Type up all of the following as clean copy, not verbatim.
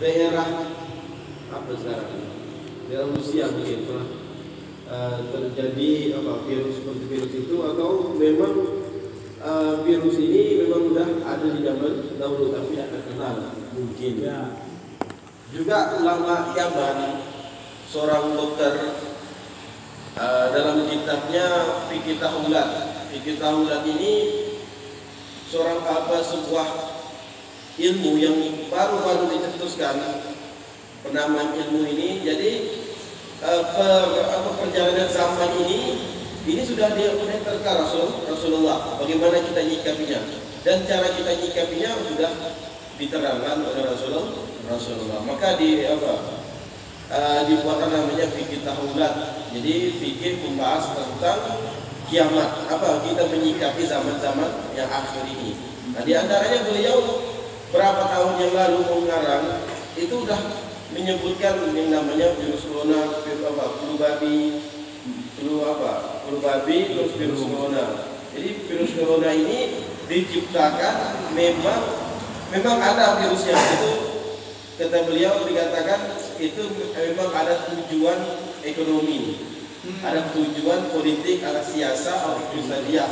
daerah apa sekarang ini? Daerah Rusia mungkin pernah terjadi apa virus seperti virus itu, atau memang virus ini memang sudah ada di zaman dahulu tapi tidak terkenal mungkin. Ya. Juga ulama Yaman, seorang dokter, dalam kitabnya Fikih Tahulat ini seorang sebuah ilmu yang baru-baru dicetuskan penamaan ilmu ini. Jadi perjalanan zaman ini sudah diterka Rasulullah, bagaimana kita nyikapinya, dan cara kita nyikapinya sudah diterangkan oleh Rasulullah. Maka dibuatkan namanya Fikih Tahulat. Jadi fikih membahas tentang kiamat, apa kita menyikapi zaman-zaman yang akhir ini. Nah, di antaranya beliau berapa tahun yang lalu mengarang itu sudah menyebutkan yang namanya virus corona, flu babi, terus virus corona. Jadi virus corona ini diciptakan memang ada virusnya itu, kata beliau, dikatakan itu memang ada tujuan ekonomi, ada tujuan politik, ada siasa atau dia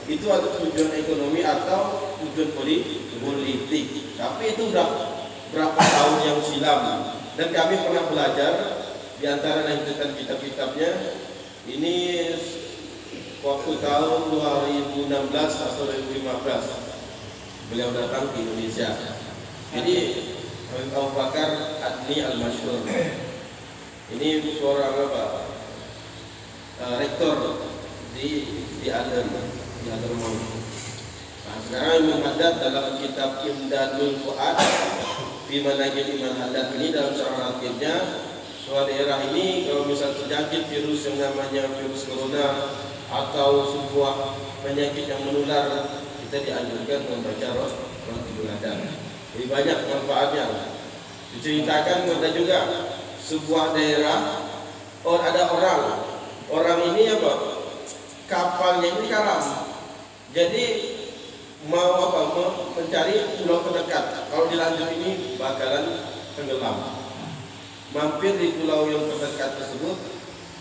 itu ada tujuan ekonomi atau tujuan politik. Tapi itu udah berapa tahun yang silam, dan kami pernah belajar di antara lanjutan kitab-kitabnya ini waktu tahun 2016 atau 2015 beliau datang ke Indonesia. Jadi Abu Bakar Adli Al-Masyhur ini seorang rektor di Hadramaut. Nah, sekarang Imam Haddad dalam kitab Imdadul Fuad fi Manaqib Imam Haddad ini, dalam seorang artikelnya, suatu daerah ini kalau misal terjangkit virus yang namanya virus corona atau sebuah penyakit yang menular, kita dianjurkan membaca roti buladan. Jadi banyak manfaatnya. Diceritakan ada juga sebuah daerah, ada orang ini kapalnya ini karam. Jadi mau mencari pulau terdekat. Kalau dilanjut ini bakalan tenggelam. Mampir di pulau yang terdekat tersebut,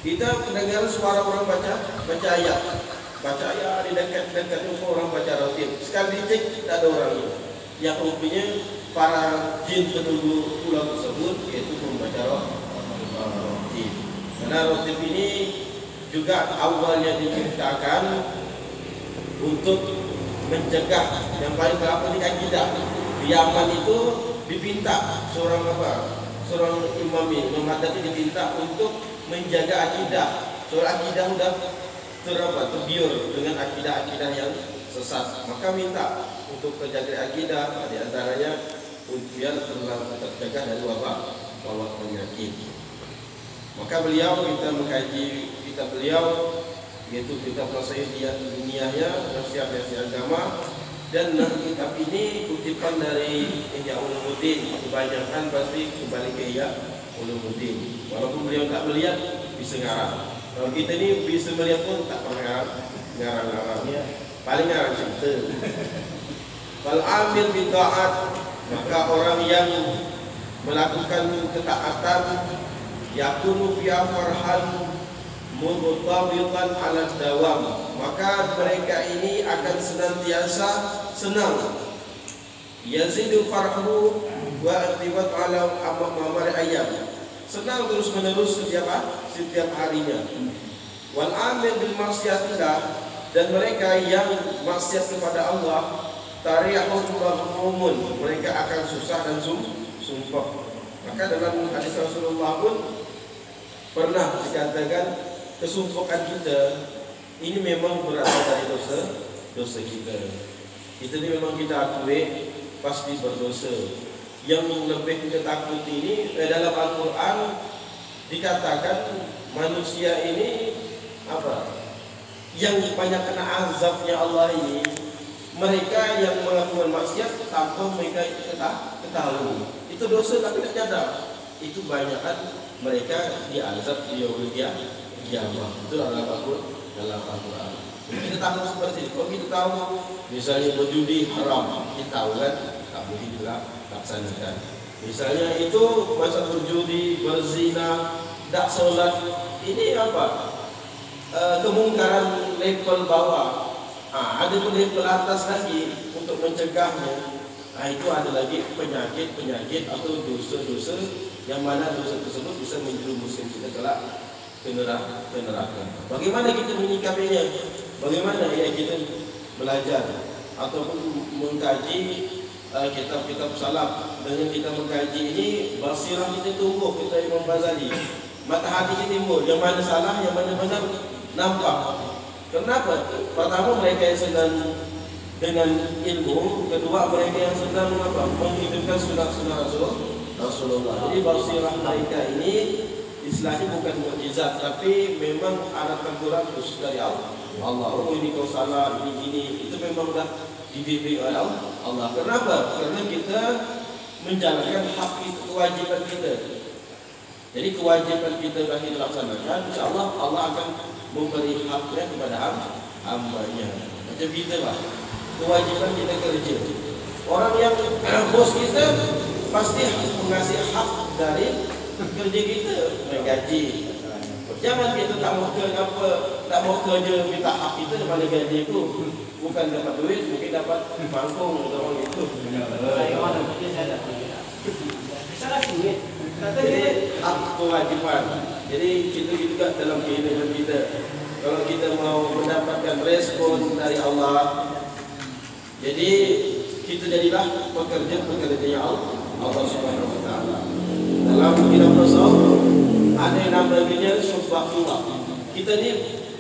kita mendengar suara orang baca ayat di dekat itu orang baca roti. Sekali dicek tidak ada orangnya. Yang rupanya para jin penduduk pulau tersebut yaitu membaca roti. Karena roti ini juga awalnya diciptakan untuk mencegah, yang paling penting akidah. Di Yaman itu dipinta seorang imam Haddad dipinta untuk menjaga akidah. Soal akidah sudah terbiur dengan akidah-akidah yang sesat. Maka minta untuk terjaga akidah, di antaranya biar terjaga dari wabah penyakit. Maka beliau, kita mengkaji kitab beliau, yaitu kitab Nasihiyat Duniyahnya, Nasihat Agama, dan kitab ini kutipan dari Ihya Ulumuddin. Kebanyakan pasti kembali ke Ihya Ulumuddin. Walaupun beliau tak melihat, bisa ngarang. Kalau kita ini bisa melihat pun tak pernah ngarang. Paling ngarang cerita. Wal amil bi ta'at, maka orang yang melakukan ketaatan yakunu fi farhan murtabitan ala dawam, maka mereka ini akan senantiasa senang. Yazidu farhu wa artibat ala amamar ayam, senang terus menerus setiap harinya. Wal amil bil maksiatillah, dan mereka yang maksiat kepada Allah, tarihum mahmumun, mereka akan susah dan sumpah. Maka dalam hadis Rasulullah pun pernah dikatakan kesumpukan kita ini memang berasal dari dosa kita. Kita ini memang kita akui pasti berdosa. Yang lebih kita takuti ini dalam Al-Quran dikatakan manusia ini yang banyak kena azabnya Allah ini mereka yang melakukan maksiat tanpa mereka ketahui. Itu dosa tapi tidak nyadar. Itu banyakkan mereka diazab di yaumul kiamah. Itu dalam Al-Quran. Kita tahu seperti itu. Kalau kita tahu misalnya berjudi haram, kita tahu kan tak boleh juga laksanakan. Misalnya itu masa berjudi, berzina, tak solat, ini apa? Kemungkaran level bawah. Ada pun level atas lagi untuk mencegahnya. Itu ada lagi penyakit-penyakit atau dosa-dosa yang mana dosa tersebut bisa menjerumuskan kita kelak ke neraka. Bagaimana kita menyikapinya? Bagaimana ya kita belajar ataupun mengkaji kitab-kitab salaf. Dengan kita mengkaji ini, basirah kita tumbuh, kita Imam Ghazali. Mata hati kita timbul, yang mana salah, yang mana benar, nampak. Kenapa? Pertama, mereka yang senang dengan ilmu. Kedua, mereka yang senang menghidupkan sunnah-sunnah Rasulullah. Jadi basirah mereka ini istilahnya bukan mukjizat, tapi memang ada teguran khusus dari Allah. Oh, ini kau salah, ini gini. Itu memang dah dibimbing oleh Allah. Kenapa? Karena kita menjalankan hak itu, kewajiban kita. Jadi kewajiban kita bagi dilaksanakan, insyaAllah Allah akan memberi haknya kepada hamba-Nya. Macam kita lah, kewajiban kita kerja. Orang yang bos kita pasti mengasih hak dari kerja kita, menggaji. Jangan kita tak mau kerja minta hak kita daripada gaji itu. Bukan dapat duit, mungkin dapat mangkung atau orang itu. Jadi hak kewajiban. Jadi kita juga dalam kehidupan kita. Kalau kita mau mendapatkan respon dari Allah, jadi kita jadilah pekerja-pekerjanya Allah Subhanahu Wa Taala. Dalam kitab tasawuf ada yang namanya suhbatullah. Kita ni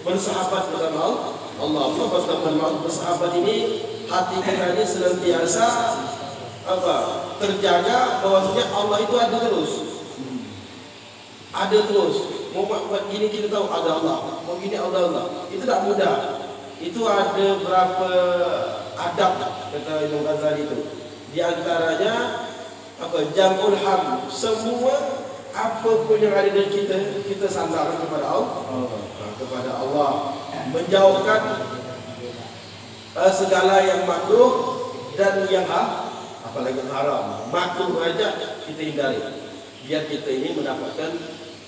bersahabat bersama Allah bersahabat ini, hati kita ini senantiasa terjaga bahwasanya Allah itu ada terus. Mau buat gini kita tahu ada Allah, mau gini ada Allah. Itu tak mudah. Itu ada berapa adab kata Imam Ghazali itu. Di antaranya jamul ham, semua apa pun yang ada dari kita sandarkan kepada Allah, menjauhkan segala yang makruh dan yang apalagi yang haram. Makruh saja kita hindari, biar kita ini mendapatkan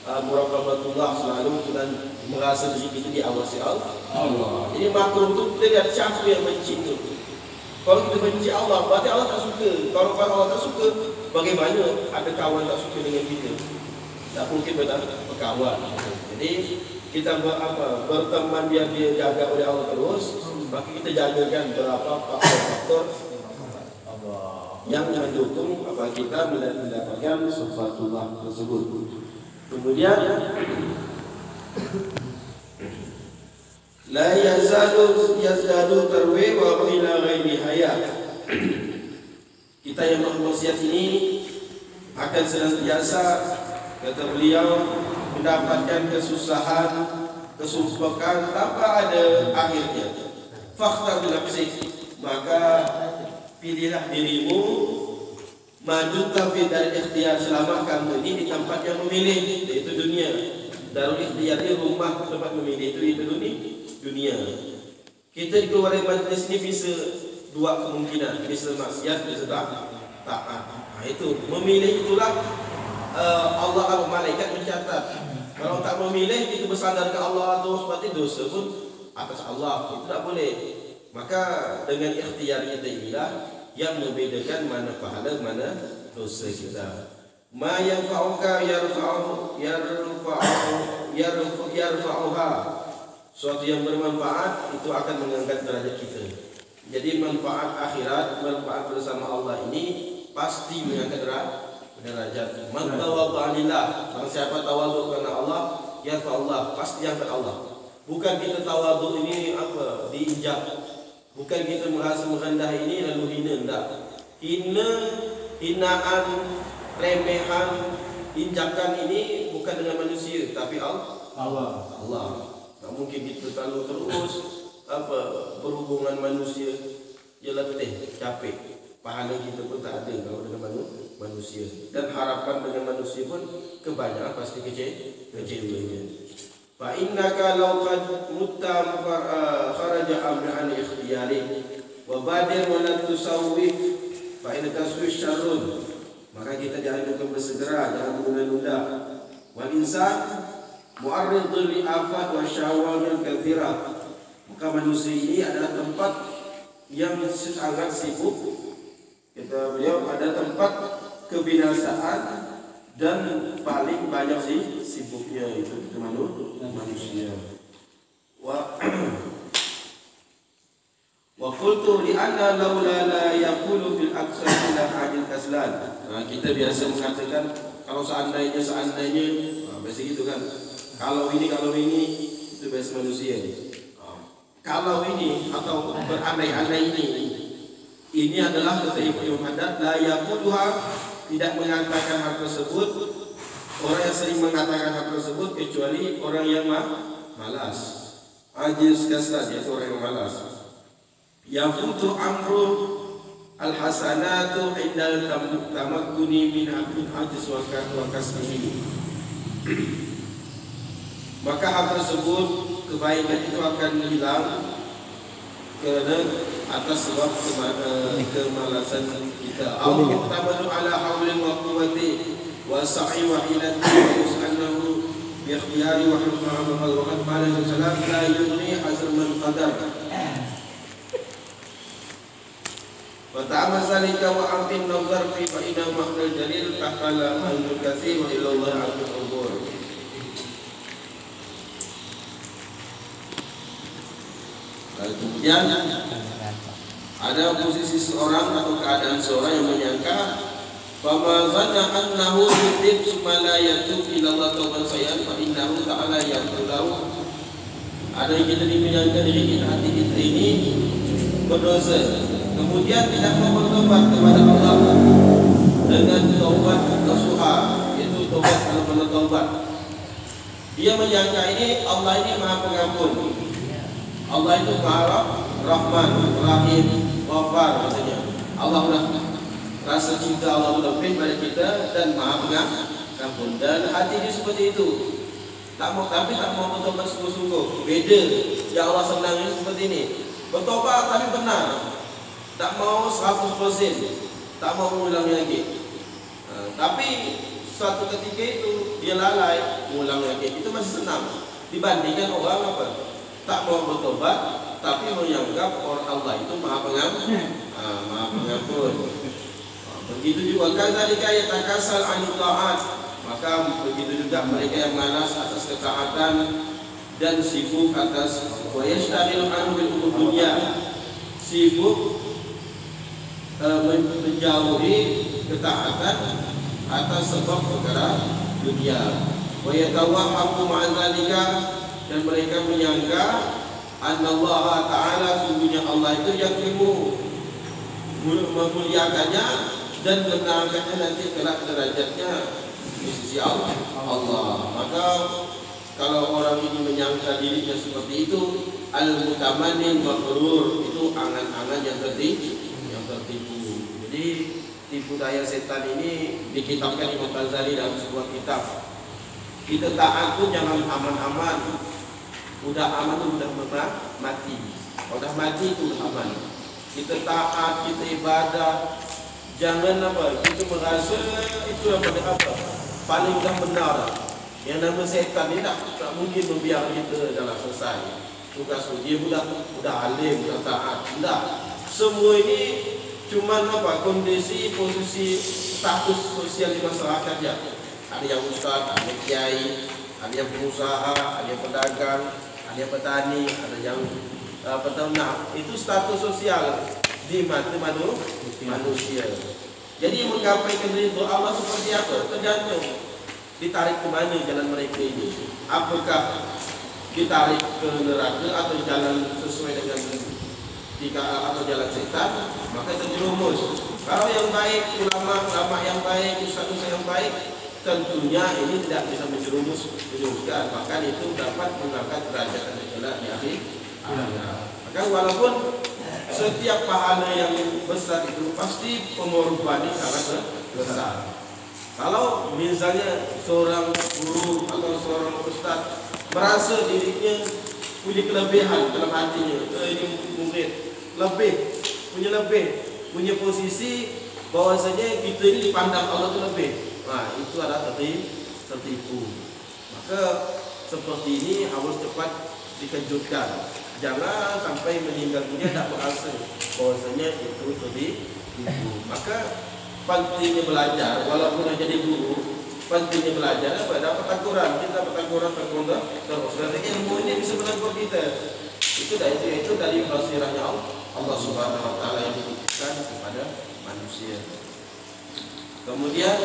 muraqabatullah selalu dan merasa diri kita diawasi Allah. Jadi makruh itu kita lihat siapa yang benci itu. Kalau kita benci Allah, berarti Allah tak suka. Kalau Allah tak suka, bagaimana ada kawan tak suka dengan kita? Tak mungkin berkawan. Jadi kita berteman biar dia jaga oleh Allah terus. Maka kita jagakan berapa faktor-faktor yang mendukung kita mendapatkan sifatullah tersebut. Kemudian la yazadu tarwi wa ila ghairi hayat. Kita yang berwasiat ini akan senantiasa, kata beliau, mendapatkan kesusahan, kesumpekan tanpa ada akhirnya. Fakhtar nafsik, maka pilihlah dirimu, maju tapi dari ikhtiar selama kamu ini di tempat yang memilih, yaitu dunia. Darul ikhtiar ini rumah tempat memilih itu dunia. Kita dikeluarkan majlis ini bisa dua kemungkinan, bisa maksiat, bisa taat. Itu memilih itulah Allah atau malaikat mencatat. Kalau tak memilih itu bersandar ke Allah terus, berarti dosa pun atas Allah, itu tak boleh. Maka dengan ikhtiar kita inilah yang membedakan mana pahala, mana dosa kita. Ma yanfa'uka yarfa'uha. Suatu yang bermanfaat itu akan mengangkat derajat kita. Jadi manfaat akhirat, manfaat bersama Allah ini pasti mengangkat derajat. Man tawaddu'a lillah, barang siapa tawadhu karena Allah, yarfa'ullah, pasti angkat Allah. Bukan kita tawadhu ini diinjak. Bukan kita merasa merendah ini lalu hina, enggak. Hinaan, remehan, injakan ini bukan dengan manusia, tapi Allah. Tak mungkin kita terlalu terus berhubungan manusia, dia letih, capek. Pahala kita pun tak ada kalau dengan manusia. Dan harapan dengan manusia pun kebanyakan pasti kecilnya. Fa innaka law qad mutta kharaja amran ikhtiyari wa badir wa la tusawwif fa in taswish syarrun. Maka kita jangan untuk bersegera, jangan menunda-nunda. Wal insan mu'arridun li afat wa syawagil katsira. Maka manusia ini adalah tempat yang sangat sibuk. Kita beliau ada tempat kebinasaan dan paling banyak sibuknya itu manusia. Wa qultu li anna laula la yaqulu fil aqsal ila hajil kaslan. Nah, kita biasa mengatakan kalau seandainya biasa gitu kan. Kalau ini itu biasa manusia. Kalau ini atau berandai-andai ini adalah kata Imam Haddad la yaquluha, tidak mengatakan hal tersebut orang yang sering mengatakan hal tersebut kecuali orang yang malas. Ajiz kaslan, yaitu orang yang malas. Yafutu amru al-hasanatu indal tamakkuni min ajiz wa kasbihi. Maka hal tersebut, kebaikan itu akan hilang kerana atas sebab kemalasan kita. Allah tamanu ala haulin wa quwwati wa sa'i wa hilati wa yus'annahu bi ikhtiyari wa hukmihi wa qad qala salam la yughni azr man qadar. Wa ta'ama zalika wa aqim nazar fi fa inna maqdal jalil tahalla al katsir wa ila Allah al-qubur. Kemudian ada posisi seorang atau keadaan seorang yang menyangka fama zanna annahu yutib summa la yatub ila Allah tauban sayyan fa innahu ta'ala yaqulu. Ada yang kita menyangka diri kita, hati kita ini berdosa, kemudian tidak mau bertobat kepada Allah dengan taubat nasuha, yaitu taubat benar-benar taubat. Dia menyangka ini Allah ini Maha Pengampun, Allah itu Maha Rahman, Rahim, Ghafar katanya. Allah sudah rasa cinta Allah sudah beri pada kita dan Maha Pengampun. Dan hati ini seperti itu. Tak mau bertobat sungguh-sungguh. Beda yang Allah senang ini seperti ini. Bertobat tapi benar. Tak mau 100%. Tak mau mengulangi lagi. Tapi suatu ketika itu dia lalai mengulangi lagi. Itu masih senang. Dibandingkan orang apa? Tak mau bertobat tapi menganggap orang Allah itu Maha Pengampun. Begitu juga kadzalika yatakasal an ta'at. Maka begitu juga mereka yang malas atas ketaatan dan sibuk atas wa yashtaghilu an bil umur dunya, sibuk menjauhi ketaatan atas sebab perkara dunia. Wa yatawahhamu ma'a dzalika, dan mereka menyangka Allah Ta'ala sungguhnya Allah itu yakrimu, memuliakannya dan menangkannya nanti kelak derajatnya di sisi Allah. Maka kalau orang ini menyangka dirinya seperti itu, al-mutamannin maghrur, itu angan-angan yang tertipu. Jadi tipu daya setan ini dikitabkan Imam Ghazali dalam sebuah kitab. Kita taat pun jangan aman-aman. Udah aman itu udah mati. Udah mati itu aman. Kita taat, kita ibadah, jangan kita merasa itu apa paling benar. Yang nama setan ini tak mungkin membiarkan kita dalam selesai tugas dia. Udah alim, udah taat. Tidak. Semua ini cuma kondisi, posisi, status sosial di masyarakat ya. Ada yang ustaz, ada yang kiai, ada yang pengusaha, ada yang pedagang, ada yang petani, ada yang peternak. Itu status sosial di mata manusia. Jadi menggapai keridhaan Allah seperti apa? Tergantung ditarik ke mana jalan mereka ini. Apakah ditarik ke neraka atau jalan sesuai dengan atau jalan setan, maka terjerumus. Kalau yang baik, ulama yang baik, ustaz-ustaz yang baik, tentunya ini tidak bisa menjerumuskan, bahkan itu dapat mengangkat derajat dan kelak di akhir. Maka walaupun setiap pahala yang besar itu pasti pengorbanan sangat besar. Kalau misalnya seorang guru atau seorang ustaz merasa dirinya punya kelebihan dalam hatinya, ini murid punya posisi bahwasanya kita ini dipandang Allah itu lebih. Nah, itu adalah tertipu. Maka seperti ini harus cepat dikejutkan. Jangan sampai meninggal dunia tak berasa bahwasanya itu tertipu. Maka pentingnya belajar, walaupun dah jadi guru, pentingnya belajar pada pertempuran. Kita pertempuran terus. Nanti ilmu ini bisa menegur kita. Itu dari basirahnya Allah Subhanahu Wa Taala yang diberikan kepada manusia. Kemudian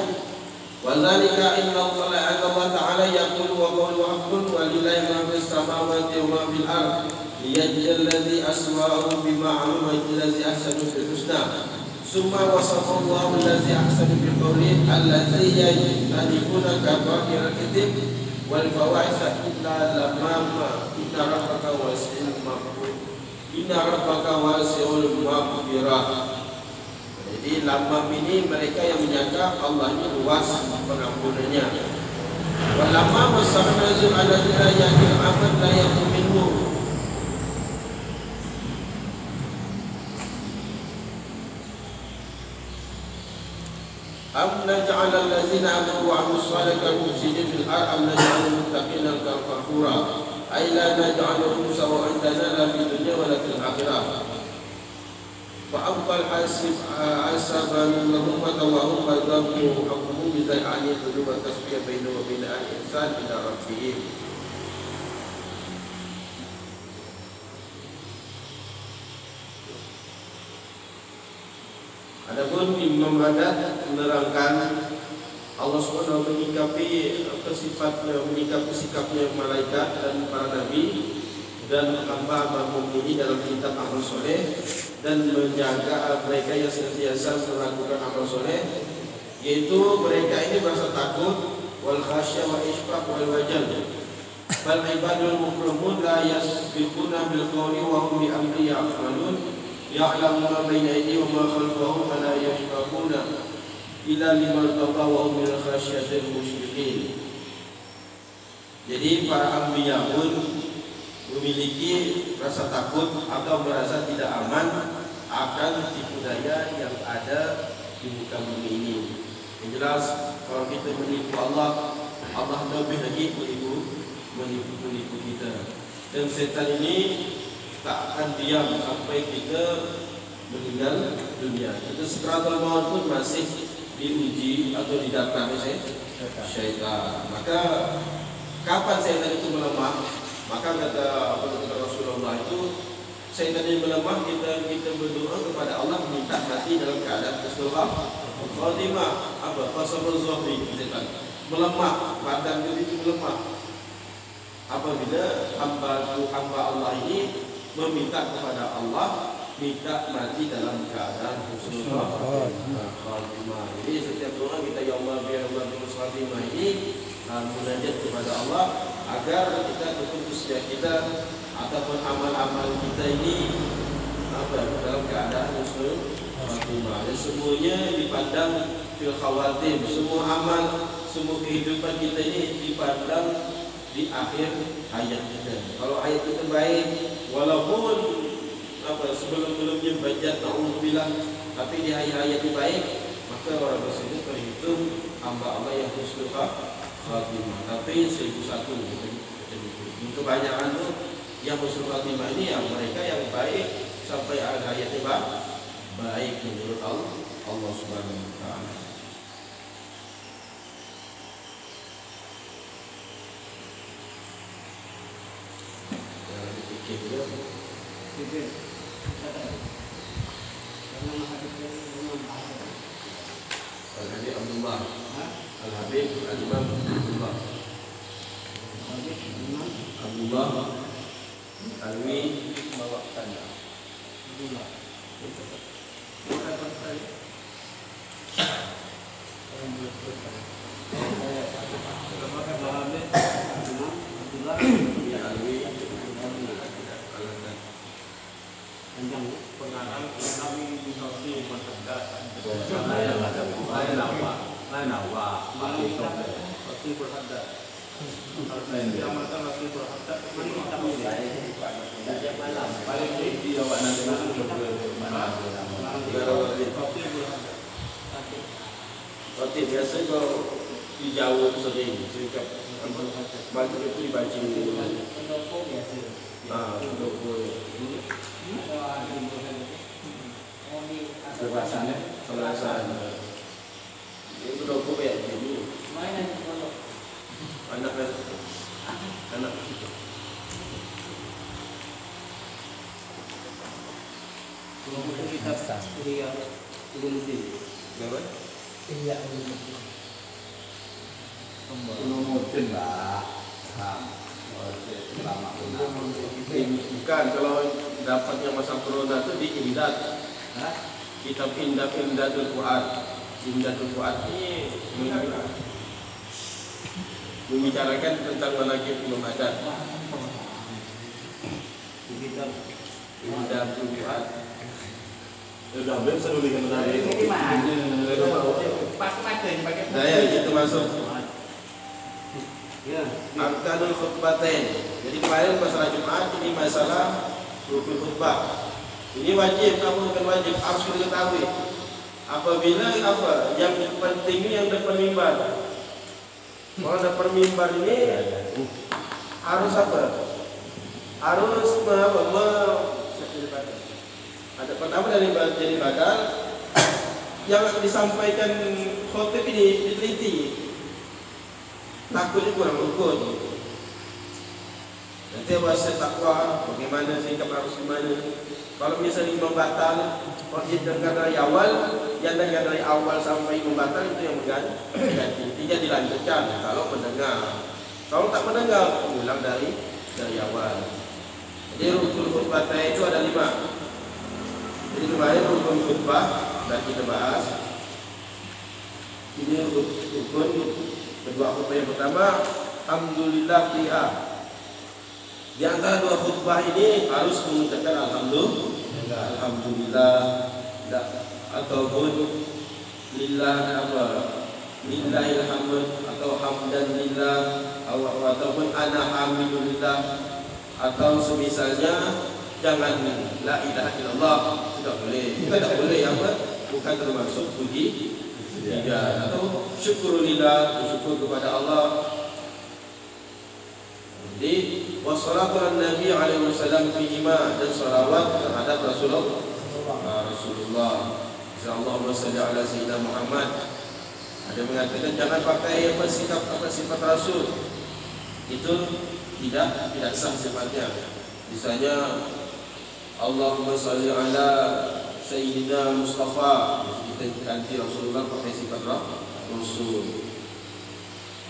wazalika inna Allah Taala yaqulu wa qawlu haqqun wa lillahi ma fis samawati wa ma fil ardh liyajziyal ladzi aswa'u bima 'amila allazi ahsanu bil husna summa wasafa Allahu allazi ahsanu bil qawli allazi yajtanibuna kaba'ira al-ithmi wal fawahisha illa lamma inna rabbaka wasi'ul maghfirah. Jadi lamam ini mereka yang menyangka Allah ini luas pengampunannya. Walamma wasahnazu ala ayatil amad la yaquminhu. Am naj'al allazina amanu wa 'amilus salihati mufsidin fil ardh am naj'al muttaqina kafura ay la naj'aluhum sawa'an lana fid dunya wa la fil akhirah. Fa'abal asaban lahum wa tawahum wa dhammu hukumu bizai'ani dulu wa tasbih bainu wa baina al-insan ila rabbihim. Adapun Imam Radat menerangkan Allah SWT menyikapi sikapnya malaikat dan para nabi dan hamba-hamba mukmin dalam kitab amal soleh dan menjaga mereka yang senantiasa melakukan amal soleh, yaitu mereka ini merasa takut wal khasyah wa ishfaq wal wajal bal ibadul mukramun la yasbiquna bil qawli wa hum bi amri ya'malun ya'lamuna baina aydihim wa ma khalfahum wa la yashfaquna illa liman taqa wa hum min khasyatil musyrikin. Jadi para anbiya pun memiliki rasa takut atau merasa tidak aman akan tipu daya yang ada di muka bumi ini. Yang jelas kalau kita menipu Allah, Allah lebih lagi menipu kita. Dan setan ini tak akan diam sampai kita meninggal dunia. Kita sekaratul maut pun masih diuji atau didatangi syaitan. Maka kapan setan itu melemah? Maka kata Rasulullah itu, syaitan ini melemah, kita berdoa kepada Allah minta mati dalam keadaan husnul khatimah. Apa? Fasabul zuhri, setan melemah, badan itu melemah. Apabila hamba Allah ini meminta kepada Allah minta mati dalam keadaan husnul khatimah. Jadi setiap doa kita ya Allah biar husnul khatimah ini munajat kepada Allah agar kita terputus kita ataupun amal-amal kita ini dalam keadaan husnul khatimah. Dan semuanya dipandang fil khawatim. Semua amal, semua kehidupan kita ini dipandang di akhir hayat kita. Kalau hayat kita baik, walaupun sebelum-belumnya banjir na'udzubillah, tapi di akhir hayat itu baik, maka orang tersebut terhitung hamba Allah yang husnul khatimah. Tapi 1001 kebanyakan tu yang husnul khatimah ini yang mereka yang baik sampai akhir hayatnya baik menurut Allah Subhanahu Wa Taala. Jangan dipikir juga. Al-Habib Abdullah, Al-Habib Al-Imam Abdullah, Abdullah Alwi bawa tanda Abdullah. Pengarang kami disorti bersedat. Lain awak pasti bersedat. Kalau saya diamalkan lagi bersedat, mana kita mulai? Malam. Paling tinggi awak nanti masuk ke mana? Pasti bersedat. Khotib biasa kau di Jawa sering cakap baca itu dibaca. Pendopo biasa. Pendopo. Kebelasan. Itu pendopo ya jadi. Mainan di pondok. Anak. Kemudian kita Ihya Ulumuddin. Berapa? Ihya Ulumuddin. Ulumuddin lah. Bukan, kalau dapatnya masa corona itu di Imdad. Kitab Imdadul Fuad. Imdadul Fuad ini membicarakan tentang manaqib Imam Haddad. Kitab Imdadul Fuad. Sudah bisa nuliskan tadi. Ini mana? Pas pakai Nah ya, itu masuk Ya. Arkanul Khutbatain. Jadi kemarin masalah Jumat, ini masalah rukun khutbah. Ini wajib, kamu bukan wajib, harus diketahui. Apabila apa yang penting ini yang depan mimbar. Kalau depan mimbar ini harus apa? Harus ada pertama dari jadi bakal yang disampaikan khotib ini diteliti. Takutnya kurang rukun. Nanti wasiat takwa, bagaimana sikap harus gimana. Kalau misalnya imam batal, wajib dengar dari awal, yang dengar dari awal sampai imam batal itu yang mengganti. Tidak dilanjutkan kalau mendengar. Kalau tak mendengar, ulang dari awal. Jadi rukun khutbah itu ada 5. Jadi kemarin rukun khutbah dan kita bahas. Ini rukun kedua khutbah yang pertama, alhamdulillah fiha. Di antara 2 khutbah ini harus mengucapkan alhamdulillah ataupun lillah apa? Lillahil hamd atau hamdan lillah ataupun ana hamidulillah atau semisalnya. Jangan la ilaha illallah, tidak boleh. Kita tidak boleh apa? Bukan termasuk puji. Tidak, atau syukurillah, bersyukur kepada Allah. Jadi wassalatu ala Nabi alaihi wasallam fihima, dan salawat terhadap Rasulullah. Allahumma salli ala sayyidina Muhammad. Ada mengatakan jangan pakai sifat Rasul. Itu tidak sah sifatnya. Misalnya Allahumma salli ala Sayyidina Mustafa, kita ganti Rasulullah pakai sifat Rasul.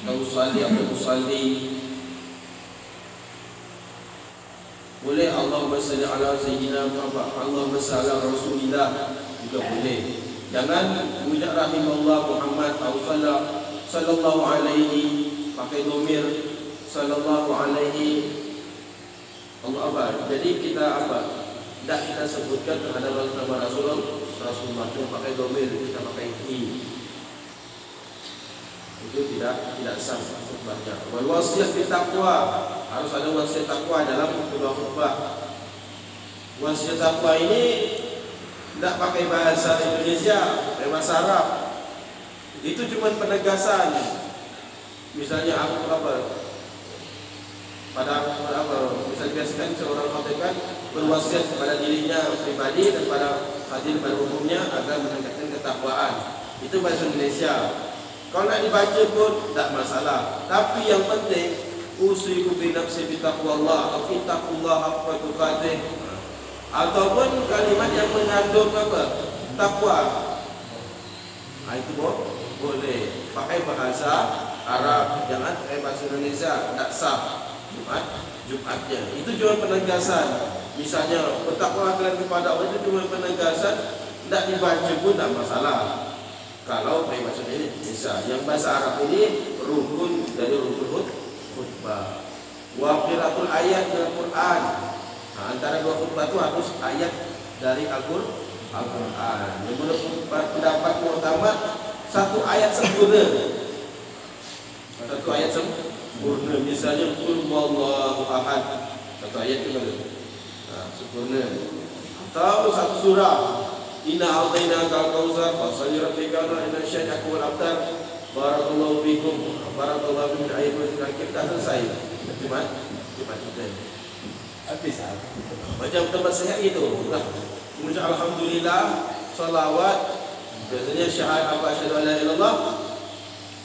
Musalli atau musalli. Boleh Allahumma salli ala Sayyidina Muhammad, Allahumma salli ala Rasulillah juga boleh. Jangan ucap rahimahullah Muhammad atau sallallahu alaihi pakai domir sallallahu alaihi Allah apa? Jadi kita apa? Tidak kita sebutkan terhadap nama Rasulullah itu pakai domir, kita pakai i. Itu tidak sah khutbahnya. Wal wasiyah bi taqwa, harus ada wasiat takwa dalam kedua khutbah. Wasiat takwa ini tidak pakai bahasa Indonesia, bahasa Arab. Itu cuma penegasan. Misalnya aku misalnya biasakan seorang khotib kan berwasiat kepada dirinya pribadi dan pada hadirin pada umumnya agar meningkatkan ketakwaan. Itu bahasa Indonesia. Kalau nak dibaca pun tak masalah. Tapi yang penting usiku bi nafsi bi taqwallah atau ittaqullah haqqa tuqatih, ataupun kalimat yang mengandung apa? Takwa. Itu boleh pakai bahasa Arab, jangan pakai bahasa Indonesia, tak sah. Jumatnya itu cuma penegasan. Misalnya bertakwalah kalian kepada Allah, itu cuma penegasan, tidak dibaca pun tak masalah. Kalau pakai bahasa Indonesia, yang bahasa Arab ini rukun dari rukun khutbah. Wa qiraatul ayat dari Quran. Nah, antara 2 khutbah itu harus ayat dari Al-Quran. Yang menurut pendapat mu'tamad, 1 ayat sempurna. 1 ayat sempurna. Misalnya qul huwallahu ahad, 1 ayat itu sempurna. Atau 1 surah Inna a'tainaka al-kautsar fasholli rabbika inna syani'aka wal abtar. Barakallahu fikum. Barakallahu fikum. Ayat kita selesai. Cuma kita. Habis. Macam tempat sehat itu. Mengucap alhamdulillah, salawat, biasanya syahadat apa asyhadu an la ilaha illallah.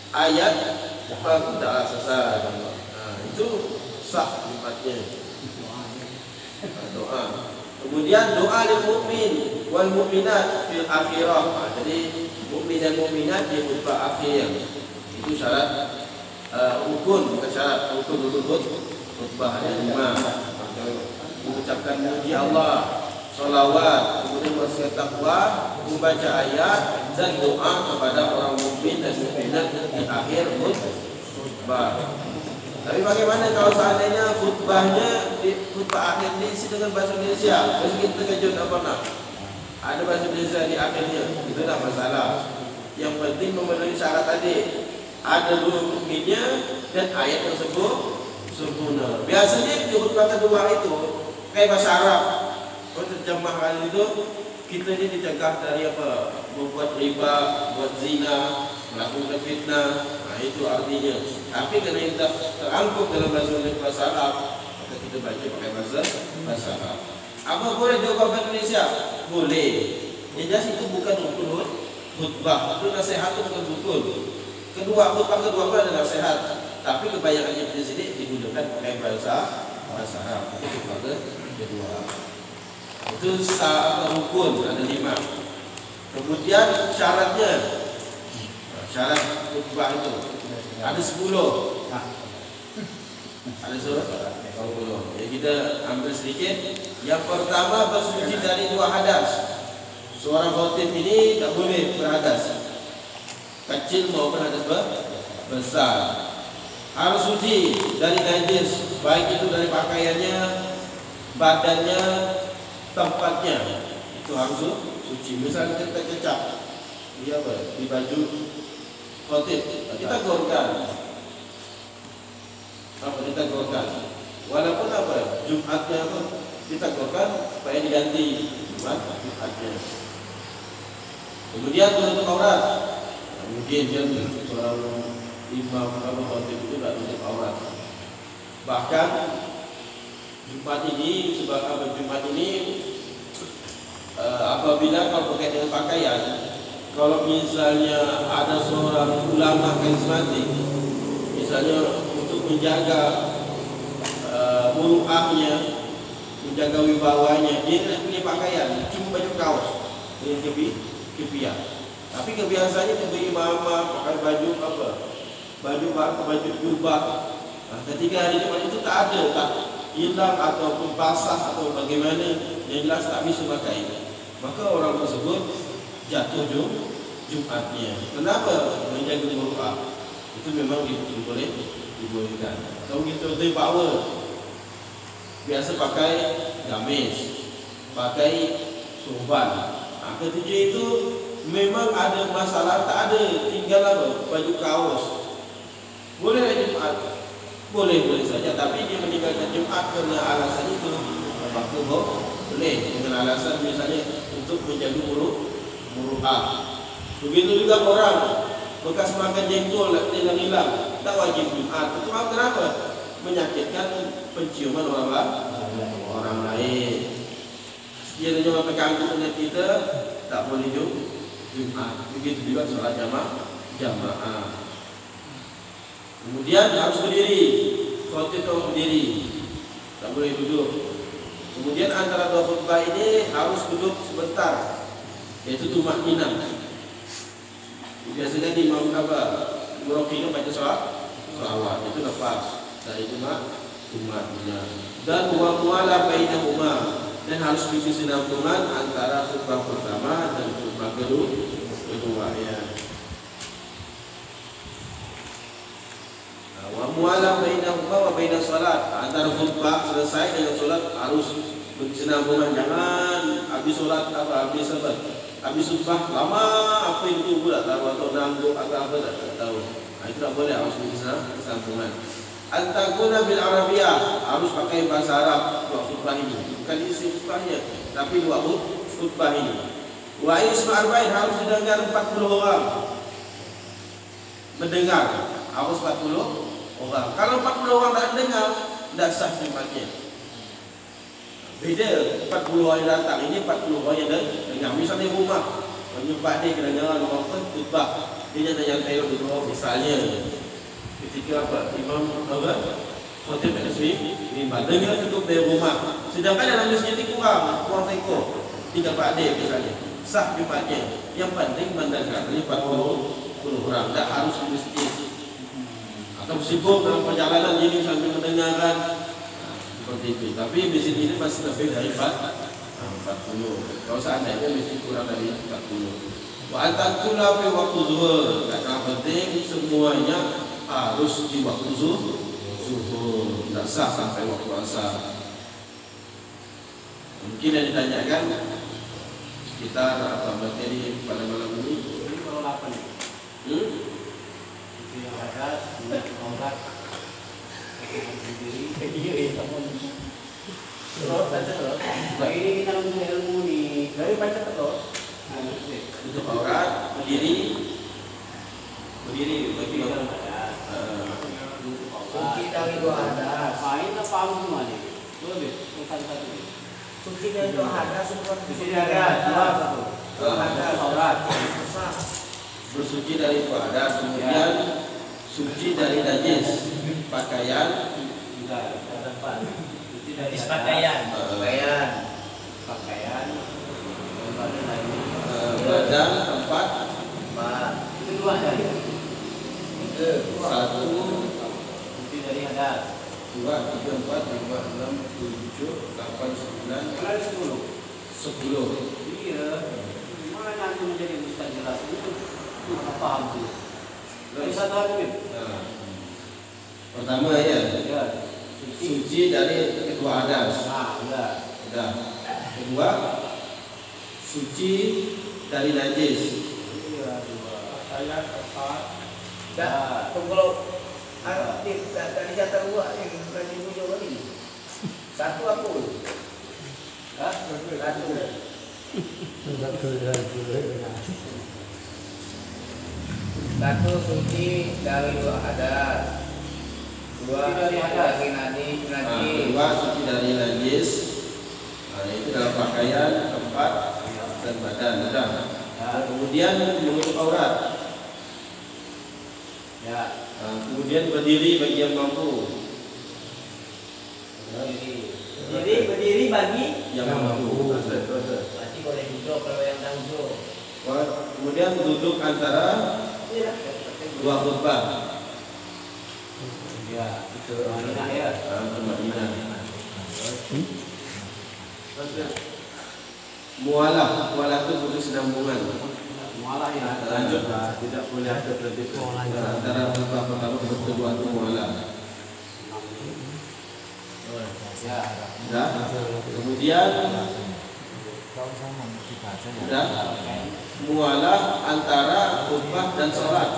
Ayat dah selesai. Itu sah tempatnya. Doa. Kemudian doa lil mukmin wal mukminat fil akhirah. Jadi mukmin dan mukminat di khutbah akhir. Itu syarat rukun, bukan syarat rukun khutbah yang 5. Mengucapkan muji Allah, salawat, kemudian bersiap takwa, membaca ayat dan doa kepada orang mukmin dan mukminat di akhir khutbah. Tapi bagaimana kalau seandainya khutbahnya di khutbah akhir diisi dengan bahasa Indonesia? Mesti kita terkejut apa nak? Ada bahasa Indonesia di akhirnya, itu tak masalah. Yang penting memenuhi syarat tadi. Ada dua mukminnya dan ayat tersebut sempurna. Biasanya di khutbah kedua itu kayak bahasa Arab. Kalau terjemahkan itu kita ini dicegah dari apa? Membuat riba, buat zina, melakukan fitnah. Nah itu artinya. Tapi karena kita terangkut dalam bahasa Arab, maka kita baca pakai bahasa Arab. Apa boleh diubahkan Indonesia? Boleh. Yang jelas itu bukan rukun khutbah. Itu nasihat itu bukan rukun. Khutbah kedua pun adalah nasihat. Tapi kebanyakannya di sini digunakan pakai bahasa Arab. Itu khutbah kedua. Itu rukun ada 5. Kemudian syaratnya, syarat khutbah itu ada 10. Ada 10. Ya kita ambil sedikit. Yang pertama bersuci dari 2 hadas. Seorang khatib ini tak boleh berhadas, kecil maupun hadas besar. Harus suci dari najis, baik itu dari pakaiannya, badannya, tempatnya. Itu harus suci. Misalnya kita kecap di baju khatib, kita gorkan. Apa kita gorkan? Walaupun apa Jumatnya apa kita gorkan supaya diganti Jumatnya. Kemudian menutup aurat. Mungkin seorang imam atau khatib itu tidak menutup aurat. Bahkan Jumat ini sebab Jumat ini apabila kalau berkait dengan pakaian, kalau misalnya ada seorang ulama karismatik, misalnya untuk menjaga muruahnya, menjaga wibawanya, dia tidak punya pakaian, cuma baju kaos dengan kepiah. Tapi kebiasaannya itu berimamah pakai baju apa? Baju jubah. Nah, ketika hari Jumat itu tak ada, tak hilang ataupun basah atau bagaimana, yang jelas tak bisa pakai. Maka orang tersebut jatuh Jumatnya. Kenapa? Menjaga muruah. Itu memang dibolehkan. Kalau kita power, biasa pakai gamis, pakai sorban. Ketujuh itu memang ada masalah, tak ada, tinggal apa? Baju kaos. Boleh hari Jumat? Boleh saja, tapi dia meninggalkan Jumat kerana alasan itu, maka boleh dengan alasan misalnya untuk menjaga muruah. Begitu juga orang bekas makan jengkol hilang, tak wajib Jumat. Itu kenapa? Menyakitkan penciuman orang lain. Sekiranya mempegang dengan kita, tak boleh Jumat. Begitu juga sholat jamaah. Kemudian harus berdiri. Khatib harus berdiri, tak boleh duduk. Kemudian antara 2 khutbah ini harus duduk sebentar, yaitu tumakninah. Biasanya di imam Muraqiqah baca salawat itu lepas dari tumakninah. Dan muamalah bainahuma, dan harus bikin kesinambungan antara khutbah pertama dan khutbah kedua ya. Wa muamalah bainahuma wa bainas salat, antara khutbah selesai dengan salat harus berkesinambungan. Jangan habis salat habis khutbah lama apa itu pula tahu atau ngangguk atau apa tak tahu. Itu tak boleh, harus berkesinambungan. Antakuna bil Arabiyah, harus pakai bahasa Arab buat khutbah ini. Bukan isi khutbahnya, tapi buat khutbah ini. Wa yusma arba'in, harus didengar 40 orang. Mendengar harus 40 orang. Kalau 40 orang tak dengar, tidak sah sifatnya. Beda 40 orang yang datang, ini 40 orang yang dengar. Misalnya rumah menyebab dia kedengaran orang pun khutbah, dia yang tayar dulu. Misalnya ketika apa imam apa khotib tasbih imam dengar cukup dari rumah, sedangkan dalam masjid itu kurang teko, 3 pak dia misalnya, sah jumatnya. Yang penting mendengar 40 orang, tak harus di masjid atau sibuk dalam perjalanan ini sambil mendengarkan seperti itu. Tapi masjid ini masih lebih dari 40. Kalau seandainya masjid kurang dari 40. Wa antakula fi waktu zuhur. Yang penting semuanya harus di waktu zuhur. Tidak sah sampai waktu asar. Mungkin yang ditanyakan sekitar apa materi pada malam ini? Ini kalau 8 ya. Itu yang ada orang sendiri. Terus ini kita untuk ilmu nih dari baca terus. Untuk aurat berdiri bagi Suci dari dua hadas. Ini paham semua nih. Boleh, satu-satu. Suci dari dua hadas semua. Di sini ada dua hadas aurat. bersuci dari hadas, kemudian suci dari najis pakaian, Suci dari pakaian. badan, tempat. Itu dua dari. Satu, Suci dari hadas. 2, 3, 4, 5, 6, 7, 8, 9, 10. Iya. Mana nanti menjadi ustaz jelas itu mana paham tuh. Dari satu lagi. Pertama ya, suci dari kedua hadas. Sudah. Kedua, suci dari najis. Iya, dua. Saya tepat. Kalau dari jatah dua yang bukan ibu Jawa ini, satu aku, satu suci dari dua hadas, dua dari najis. Kedua, suci dari najis. Itu dalam pakaian, tempat, dan badan. Sudah. Kemudian menutup aurat. Kemudian berdiri bagi yang mampu. Berdiri bagi Yang mampu. berarti boleh duduk kalau yang tangguh. Kemudian duduk antara dua khutbah. Ya, itu Madinah ya. Madinah. Mualah itu putus sambungan. Mualah ya. Lanjut, tidak boleh ada berarti antara khutbah pertama dan kedua itu mualah. Ya. Sudah. Kemudian sudah mualah antara khutbah dan sholat.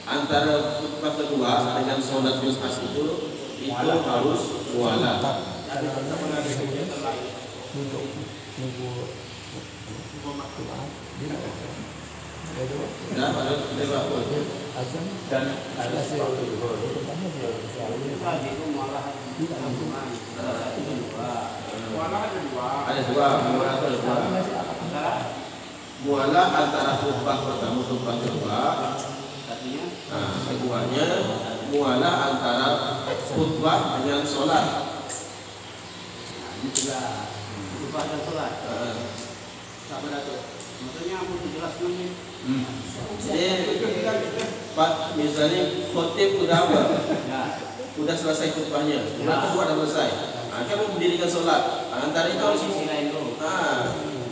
Antara khutbah kedua dengan sholat khutbah itu harus mualah. Sudah, harus dan ada sesuatu. Itu mualah. Ada dua, mualah itu ada dua. Mualah antara khutbah pertama khutbah kedua. Keduanya mualah antara khutbah dengan sholat. Khutbah dan sholat. Sama Datuk. Maksudnya aku dijelaskan nih. Pak, misalnya khotib udah apa? Udah selesai khutbahnya. Khutbah kedua udah selesai. Kan mau mendirikan sholat. Antara itu harus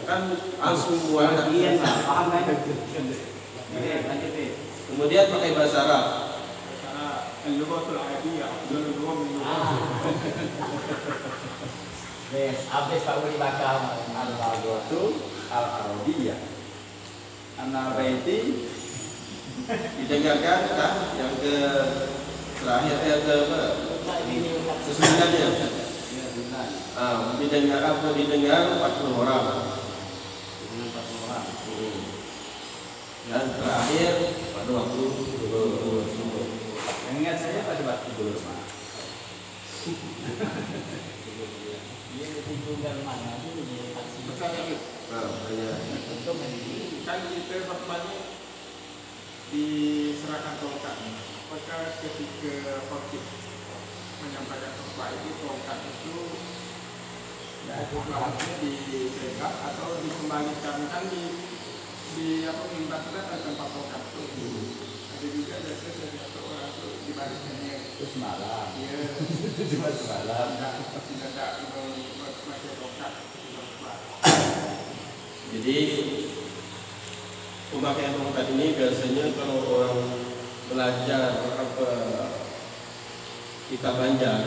kan langsung mualah. Iya, paham kan? Kemudian pakai bahasa Arab. Al-lughatul arabiyyah afdalul lughat min Habis Pak Uli bakal Al-lughatul al-arabiyyah. An-nabaiti Didengarkan kan yang ke terakhir ke apa? Sesudahnya. Didengar apa didengar 40 orang. dengan 40 orang. Dan terakhir pada waktu subuh. Yang ingat saya pada waktu dulu Pak. Dia ditinggal mana itu jadi taksi. Bertanya gitu. Untuk menjadi Kan kita khotbahnya diserahkan tongkat. Apakah ketika khotib menyampaikan khotbah itu tongkat itu harusnya dipegang atau dikembalikan kan di apa mimbar itu kan ada tempat tongkat itu. Ada juga biasanya dari satu orang itu dibalikkannya. Terus malam. Iya. Cuma semalam. Tidak pakai tongkat. Jadi pemakaian tongkat ini biasanya kalau orang belajar apa kitab Banjar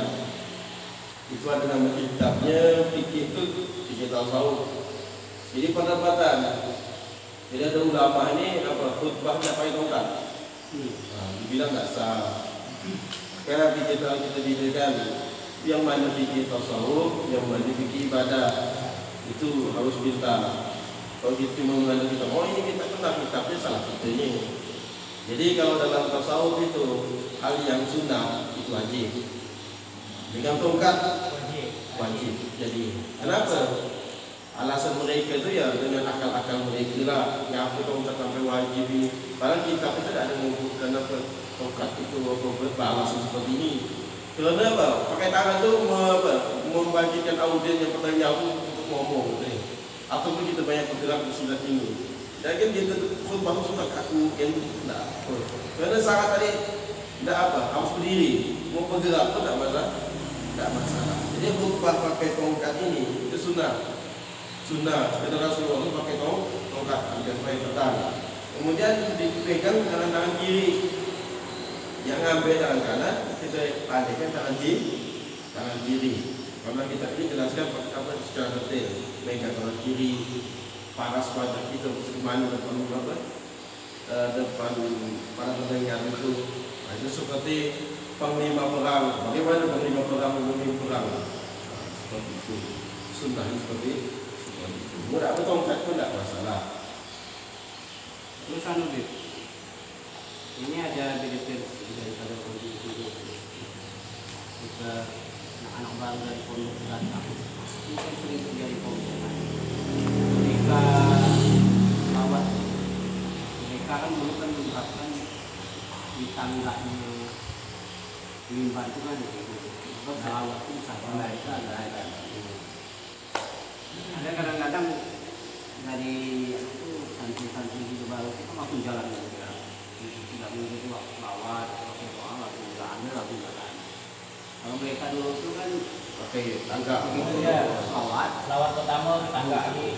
itu ada nama kitabnya fikih itu fikih tasawuf. Jadi pendapatan. Jadi ada ulama ini apa khutbah tidak pakai tongkat. Dibilang nggak sah. Karena kita didirikan yang mana fikih tasawuf, yang mana fikih ibadah itu harus minta. Kalau kita mengenal kita, oh ini kita kenal kitabnya salah kita ini. Jadi kalau dalam tasawuf itu hal yang sunnah itu wajib. Dengan tongkat wajib. Jadi kenapa? Alasan mereka itu ya dengan akal-akal mereka lah. Ngapa tongkat sampai wajib ini? Padahal kitab itu tidak ada menyebutkan apa tongkat itu beralasan seperti ini. Karena apa? Pakai tangan itu membagikan audien yang pertanyaan untuk ngomong. Ataupun kita banyak bergerak di sebelah ini. Dan kan kita khutbah suka kaku yang tidak apa. Karena sangat tadi tidak apa, harus berdiri. Mau bergerak pun tidak masalah. Jadi khutbah pakai tongkat ini itu sunnah. Karena Rasulullah itu pakai tongkat tidak pakai pedang. Kemudian dipegang dengan tangan kiri. Yang ngambil tangan kanan, kita pandaikan tangan kiri. Karena kita ini jelaskan apa secara detail. Pegang tangan kiri, paras wajah kita kemana depan apa? Depan para pendengar itu. Nah, itu seperti panglima perang. Bagaimana panglima perang memimpin perang? Seperti itu. Sunnah seperti itu. Mudah tongkat pun tidak masalah. Terus ini ada benefit daripada kondisi kita anak-anak baru dari pondok datang. Ini kan sering terjadi pembicaraan. Mereka lawat, mereka kan dulu kan menerapkan di tangganya limbah itu kan, lawat itu bisa ada kadang-kadang dari santri-santri itu baru kita langsung jalan tidak mungkin waktu lawat atau doa langsung jalan jalan. Kalau mereka dulu itu kan pakai tangga begitu ya, lawat pertama tangga ini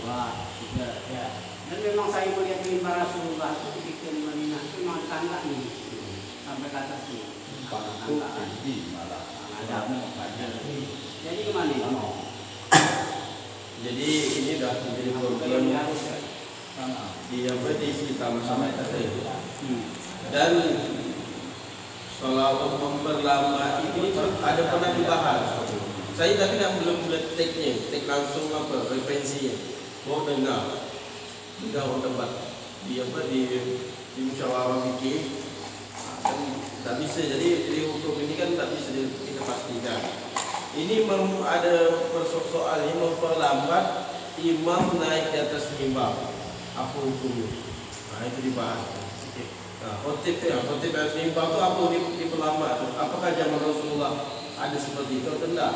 dua tiga ya. Dan memang saya melihat di limbah Rasulullah itu ketika di Madinah itu memang tangga nih sampai ke atas nih tangga malah ada jadi gimana? Jadi ini dah menjadi problem di sekitar masyarakat dan kalau memperlambat ini ada pernah dibahas. Saya tapi belum tek langsung apa referensinya. Mau dengar orang debat di musyawarah fikih dan tak bisa. Jadi hukum ini kan tak bisa kita pastikan. Ini ada persoalannya memperlambat imam naik di atas mimbar. Apa hukumnya? Nah itu dibahas. Khotib di atas mimbar itu apa diperlambat? Apakah zaman Rasulullah ada seperti itu atau tidak?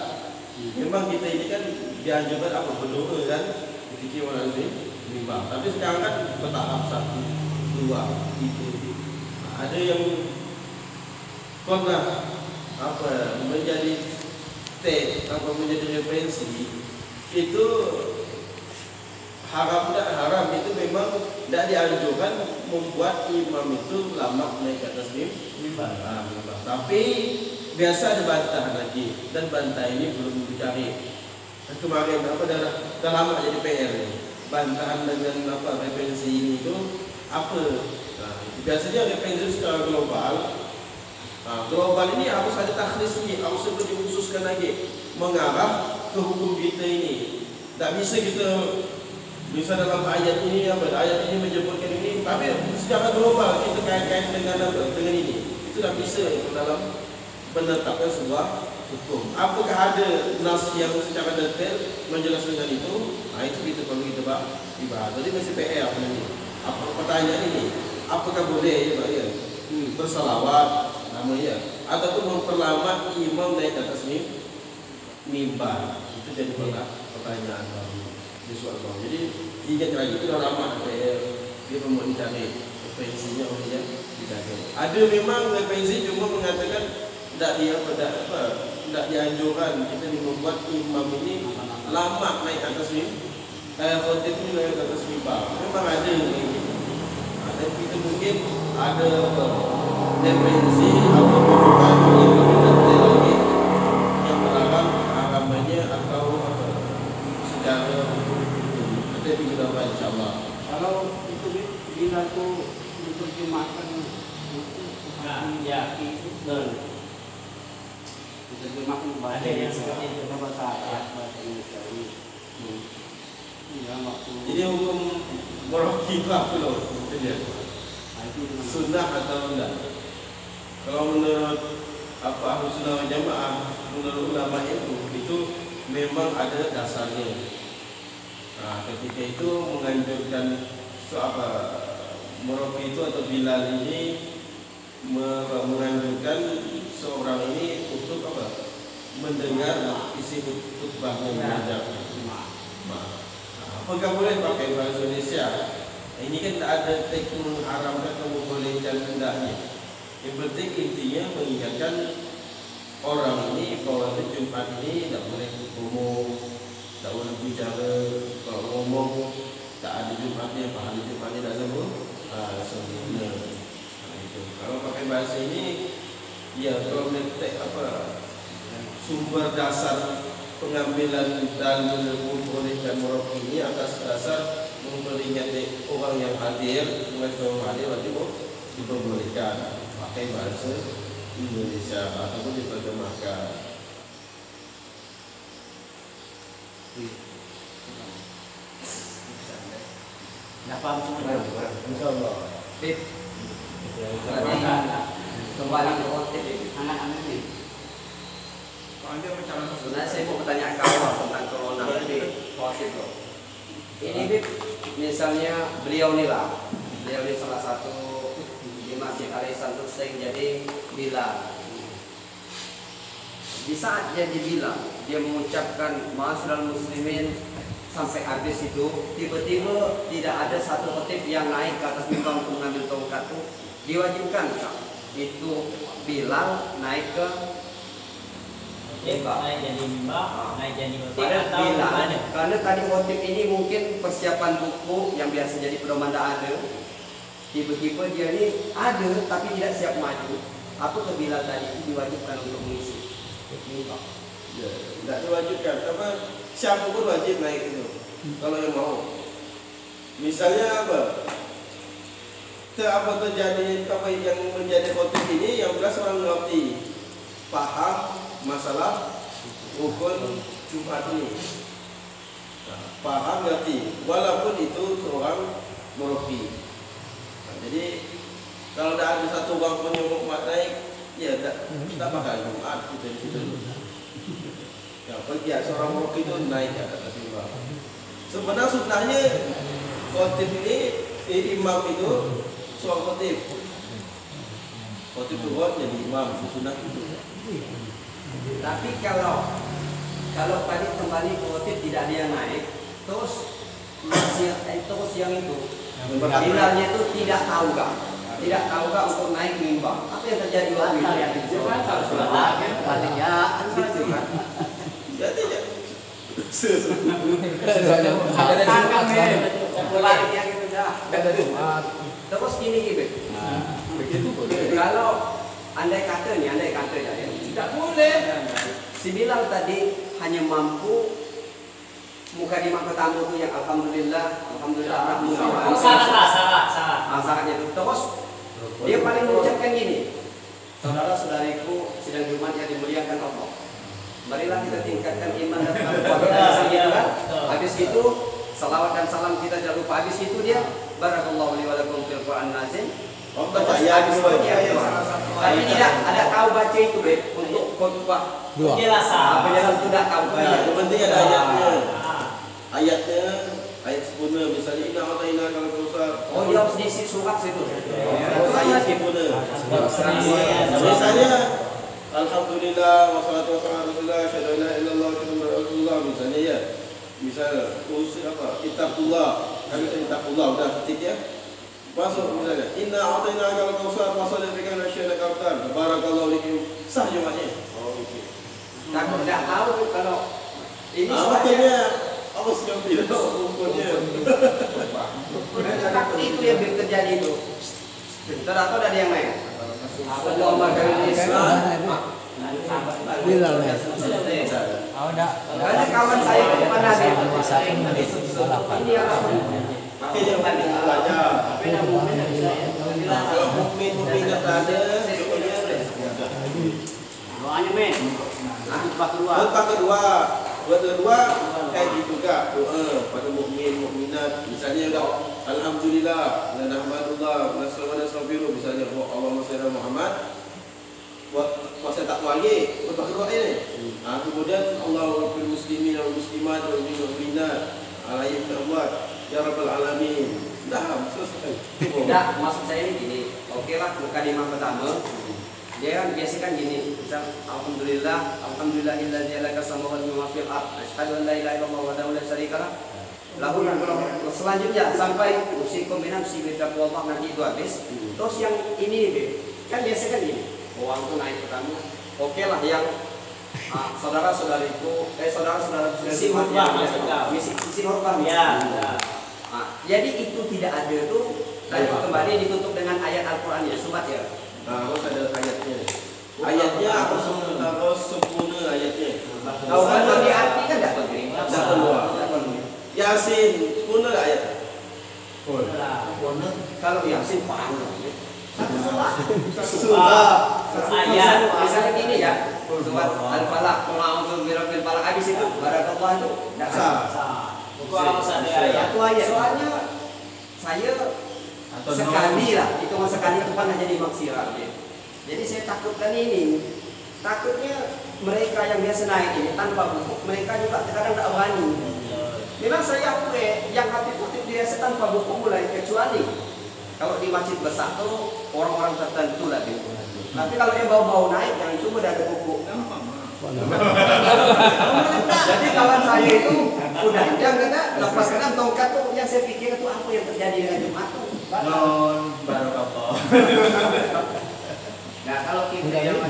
Memang kita ini kan dianjurkan apa berdoa kan ketika orang di mimbar. Tapi sekarang kan bertahap 1, 2, 3. Ada yang pernah menjadi menjadi referensi itu haram tidak haram itu memang tidak dianjurkan membuat imam itu lama naik ke atas mimbar. Tapi biasa ada bantahan lagi dan bantah ini belum dicari. Kemarin dah lama jadi PR bantahan dengan referensi ini itu apa? Biasanya referensi secara global. Global ini harus ada takhlis ini, harus dikhususkan lagi. mengarah ke hukum kita ini. Tak bisa kita bisa dalam ayat ini ayat ini menyebutkan ini, tapi secara global kita kait-kait dengan ini. Itu tak bisa dalam menetapkan sebuah hukum. Apakah ada nas yang secara detail menjelaskan dengan itu? Nah, itu kita perlu kita bahas. Jadi masih PR ini. Apa pertanyaan ini? Apakah boleh ya bersalawat namanya ataupun memperlama imam naik ke atas mimbar? Itu jadi pertanyaan di soal bawah. Jadi ingat lagi itu dah lama dia mau dicari referensinya oleh dia dicari. Ada memang referensi cuma mengatakan tidak dianjurkan kita membuat imam ini lama naik atas khotib ini naik atas mimbar. Memang ada gitu. Ada kita mungkin ada referensi atau rujukan yang lebih detail lagi yang melarang haramannya atau secara nanti kita bahas insyaallah. Kalau itu bila tu diterjemahkan ya diterjemahkan bahasa yang seperti itu bahasa Indonesia ini. Jadi hukum meroki itu apa loh? Sunnah atau enggak? Kalau menurut ahlu sunnah wal jamaah, menurut ulama itu memang ada dasarnya. Nah, ketika itu menganjurkan meroki itu atau Bilal ini menganjurkan seorang ini untuk mendengar isi khutbahnya mengajar. Apakah boleh pakai bahasa Indonesia? Ini kan tak ada teks mengharamkan atau membolehkan hendaknya. Yang penting intinya mengingatkan orang ini bahwa Jumat ini tak boleh ngomong, tak boleh bicara. Kalau ngomong tak ada Jumatnya, pahala Jumatnya tak sempurna. Kalau pakai bahasa ini, ya kalau meletak sumber dasar pengambilan dan membolehkan meroki ini atas dasar memperingat orang yang hadir, wajib diperbolehkan pakai bahasa Indonesia ataupun diterjemahkan. Dapat semua. Insyaallah. Kembali ke khotib anak-anak ini. Sebenarnya saya mau bertanya kawal tentang corona ini khotib loh. Ini Bib, misalnya beliau ini salah satu di Masjid Al-Ihsan Sing jadi Bilal. Di saat jadi Bilal, dia mengucapkan ma'asyiral muslimin sampai habis itu, tiba-tiba tidak ada satu khotib yang naik ke atas mimbar untuk mengambil tongkat itu. Diwajibkan itu Bilal naik ke naik jadi mimbar, naik jadi tidak Bilal. Karena tadi khotib ini mungkin persiapan buku yang biasa jadi pedoman tak ada. Tiba-tiba dia ini ada tapi tidak siap maju. Apa ke Bilal tadi itu diwajibkan untuk mengisi mimbar? Ya, tidak diwajibkan. Apa siapa pun wajib naik itu. Kalau yang mau. Misalnya apa terjadi yang menjadi khotib ini yang jelas orang mengerti, paham masalah rukun Jumat ini. Paham ngerti walaupun itu seorang meroki. Jadi kalau tidak ada satu orang pun yang mau naik, ya tak bakal Jumat kita di situ. Ya, seorang meroki itu naik ke atas mimbar. Sebenarnya sunnahnya khotib ini imam itu seorang khotib. Khotib itu jadi imam, sunnah itu. Tapi kalau tadi kembali khotib tidak ada yang naik, terus yang itu Bilalnya itu tidak tahu untuk naik mimbar. Apa yang terjadi waktu itu? Gitu kan? Tidak. Terus gini Ibu. Kalau andai kata ya, tidak boleh. Si Bilal tadi hanya mampu mukadimah pertama itu yang alhamdulillah. Salah. Sangatnya itu. Terus dia paling mengucapkan gini. Saudara-saudariku sidang Jumat yang dimuliakan Allah. Marilah kita tingkatkan iman dan kekuatan kita kan. Habis itu salawat dan salam kita jangan lupa. Habis itu dia barakallahu li wa lakum fil Qur'an nazim. Percaya Tapi tidak ada tahu baca itu untuk khutbah. Penjelasan. Penjelasan itu tidak tahu. Yang penting ada ayatnya. Ayat sempurna misalnya inna ataina kal kautsar. Oh dia harus diisi surat situ. Ayat sempurna. Misalnya alhamdulillah wassalatu wassalamu ala rasulillah asyhadu an la ilaha illallah wa asyhadu anna rasulullah misalnya ya. Misal usul apa? Kitabullah. Kami kitabullah udah ketik ya. Masuk misalnya inna ataina kal kautsar fasalli fi kana syana kautsar. Barakallahu fikum. Sah jumatnya. Oh gitu. Takut tidak tahu kalau ini makanya Allah sedang tidak hukumnya. Takut itu yang terjadi itu. Atau ada yang lain? Allahumma karim Islam. Karena kawan saya ke depan Nabi. Ini apa? Pakai yang tadi belajar. Kalau mukmin tidak ada, Doanya men. khutbah kedua kayak gitu juga doa pada mukmin mukminat misalnya udah alhamdulillah la nahmadullah wa nastaghfiruh misalnya Allahumma shalli ala Muhammad puasa tak lagi khutbah kedua ini kemudian Allahu fil muslimin wal muslimat wal mu'minat alayhi ta'awad ya rabbal alamin dah selesai. Tidak, maksud saya ini gini. Oke lah, mukadimah pertama dia kan biasa kan gini, misal alhamdulillah illadzi laka samawati wa fil ard asyhadu an la ilaha illallah wa la syarika lah lahu selanjutnya sampai usikum bi nafsi bi taqwallah nanti itu habis. Terus yang ini kan biasa kan gini, uang tuh naik pertama. Oke lah yang saudara-saudariku saudara-saudara Isi khutbah isi khutbah ya. Jadi itu tidak ada tuh dan kembali ditutup dengan ayat Al-Qur'an ya, sobat ya. Harus ada ayatnya. Ayatnya harus sempurna ayatnya. Kalau kan diartikan tidak perlu. Yasin sempurna tak ayat? Kalau Yasin paham. Surah. Ayat. Misalnya gini ya, surat Al-Falaq, Qul birabbil falaq, habis itu barakallahu itu tidak sah. Itu harus ada ayat. Satu ayat. Soalnya saya sekali lah, itu sekali itu kan jadi maksiat. Jadi saya takutkan ini, takutnya mereka yang biasa naik ini tanpa buku, mereka juga kadang tidak berani. Memang saya akui yang hati-hati biasa tanpa buku mulai, kecuali kalau di masjid besar tuh orang-orang tertentu lah gitu. Tapi kalau yang bau-bau naik, jangan cuma ada buku. Jadi kawan saya itu udah jam kata lepas kadang tongkat tuh yang saya pikir itu apa yang terjadi dengan Jumat tuh. Non barokah. Nah kalau kita yang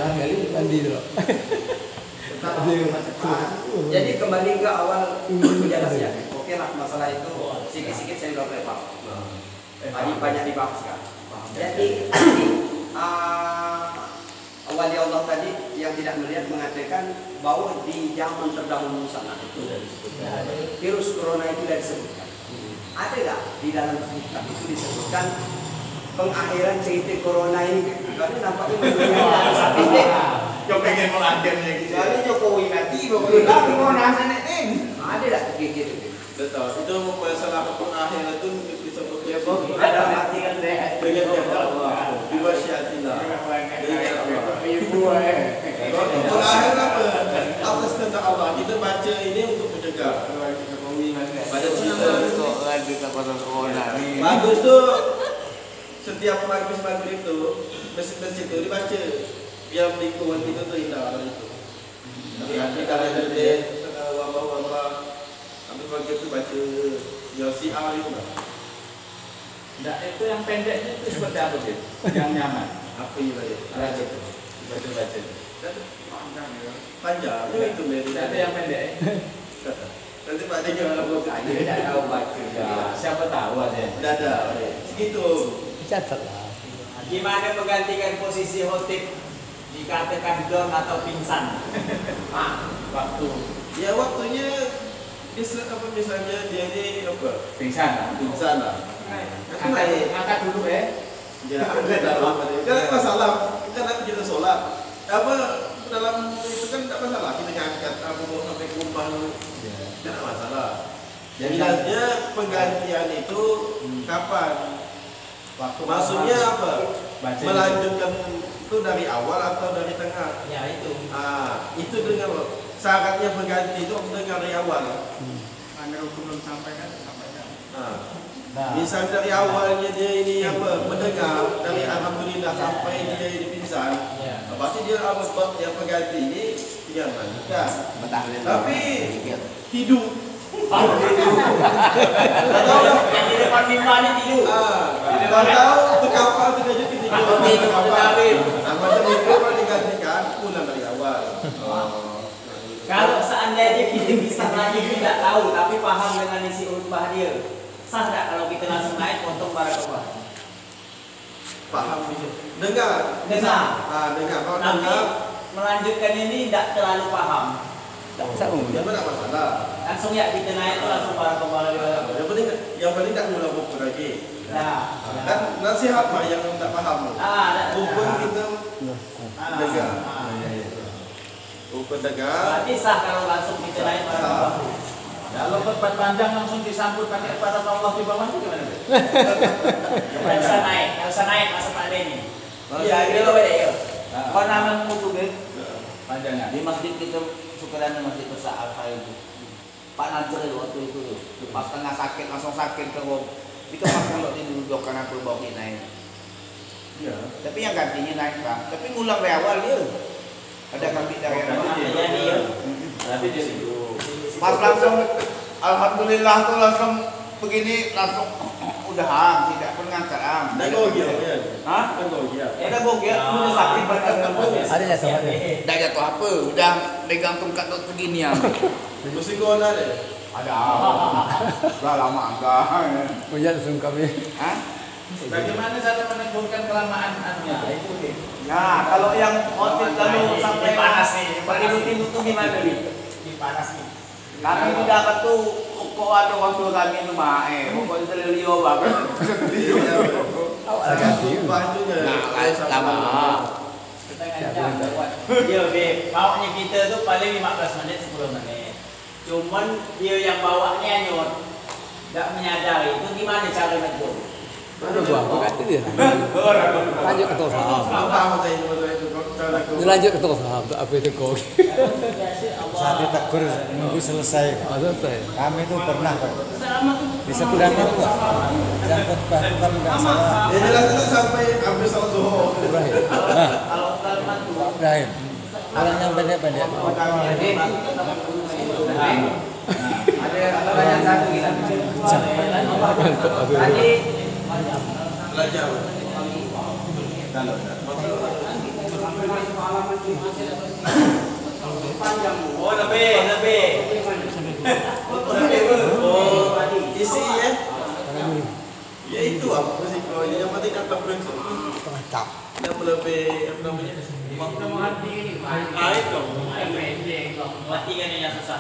jadi kembali ke awal penjelasan. Oke lah masalah itu sedikit-sedikit saya udah lepas. Tadi banyak dibahaskan. Jadi wali Allah tadi yang tidak melihat mengatakan bahwa di zaman terdahulu sana itu virus corona itu tidak disebutkan. Ada nggak di dalam kitab itu disebutkan pengakhiran cerita corona ini? Karena nampaknya mendunia habis deh. Kau pengen melahirnya gitu. Soalnya Jokowi nanti pokoknya corona nenek. Ada nggak kayak gitu? Betul. Itu masalah pengakhiran itu disebutnya Ada mati kan deh. dengan Allah. Biwasyatillah. Pengakhiran apa? Atas tentang Allah. Kita baca ini untuk mencegah. Pada bagus tuh setiap maghrib itu masjid itu dibaca biar lingkungan kita tuh indah orang itu. Nanti kalau ada wabah ambil pagi itu baca Yosi awal itu nggak? Nggak, itu yang pendeknya itu seperti apa sih? Yang nyaman. Apa ini baca? Baca. Panjang itu dari. Ada yang pendek. Nanti Pak Dek yang buat Saya tidak tahu baca. Siapa tahu aja. Tidak ada. Segitu. Gimana menggantikan posisi khotib dikatakan down atau pingsan? Waktu Ya waktunya misalnya dia ini apa? pingsan lah. Pingsan lah. Angkat dulu ya. Ya, karena masalah karena kita sholat apa dalam itu kan tidak masalah kita ngangkat apa mau sampai ke rumah tidak masalah. Jelasnya penggantian itu kapan? Maksudnya apa? Melanjutkan itu dari awal atau dari tengah? Ya itu. Itu dengan syaratnya pengganti itu dengan dari awal. Agar hukum belum sampaikan. Misal dari awalnya dia ini apa mendengar dari alhamdulillah sampai dia ini pingsan, pasti dia yang pengganti ini tidak lanjutkan. Tapi hidup. Atau Yang di depan mimbar ini tidur. Tahu kapal itu aja ketika macam itu kalau digantikan ulang dari awal. Kalau seandainya kita bisa lagi tidak tahu tapi paham dengan isi khutbah dia, sah tak kalau kita langsung naik potong barakallah? Paham itu. Dengar. Dengar. Dengar. Kalau Tapi dengar, melanjutkan ini tidak terlalu paham. dia tidak masalah. Langsung ya kita naik itu langsung barakallah. Yang penting tak ngulang buku lagi. Nah, Kan nasihat mah yang tak paham. Buku kita dengar. Buku dengar. berarti sah kalau langsung kita naik barakallah. Kalau khutbah panjang langsung disambut pakai pada Allah di bawah itu gimana? Nggak usah naik masa Pak Denny. Iya, Itu beda ya. Kau nama mutu deh. Panjangnya. Di masjid kita sukarana masjid besar Al-Khair itu. Pak Nazar waktu itu pas tengah sakit langsung sakit ke kita kalau duduk karena bawa kita ini. Iya. Tapi yang gantinya naik Bang. Tapi ngulang dari awal dia. Ada kami dari awal. Jadi ya. Berarti di situ. Pas langsung alhamdulillah tuh langsung begini langsung udah tidak pengangkat Dah gogia ya. Hah? Dah gogia. Ada bogel udah sakit berkat kamu. Ada jatuh apa? Dah jatuh apa? Udah megang tongkat begini ya. Mesti kau ada deh. Ada. Udah lama enggak. Punya sungkap ya. Hah? Bagaimana cara meneguhkan kelamaan anunya? Itu deh. Nah, kalau yang hotel lalu sampai panas nih. pakai rutin itu gimana nih? Di panas nih. Kami di dapat tuh kok ada waktu kami rumah pokoknya terlihat banget. Awak ganti. Lama. Kita ngajar buat. Dia bawanya kita tuh paling 15 menit 10 menit. Cuman dia yang bawanya nyot. Enggak menyadari itu gimana cara negur. Aduh gua ganti dia. Lanjut ke toh saham. Apa saya itu kalau Lanjut ke toh saham. Apa itu kau? Saat ditegur nunggu selesai. Selesai. Kami itu pernah Pak. Selama tuh Di sebulan itu Pak. Yang khutbah itu kan nggak salah. ya jelas itu sampai hampir salat zuhur. Ibrahim. kalau kalimat tuh Ibrahim. Orang yang pendek-pendek. Ada pertanyaan satu kita. Tadi Belajar. Kalau oh lebih. Oh, isi ya. Ya itu apa risikonya? Yang penting kan berbentuk. Pengacap. Yang lebih apa namanya? Itu. Mati kan yang susah.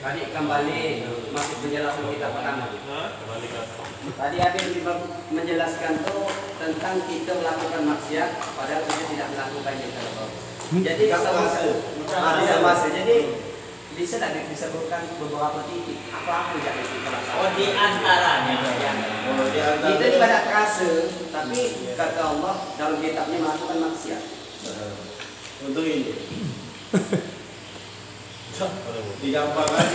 Tadi kembali masih menjelaskan kita pertama. Tadi ada menjelaskan tuh tentang kita melakukan maksiat padahal kita tidak melakukan yang terlalu. Jadi sama. Jadi bisa tidak disebutkan beberapa titik apa yang kita lakukan. Oh di antaranya Kita tidak kase, tapi kata Allah dalam kitabnya melakukan maksiat. Untuk ini. Digambarkan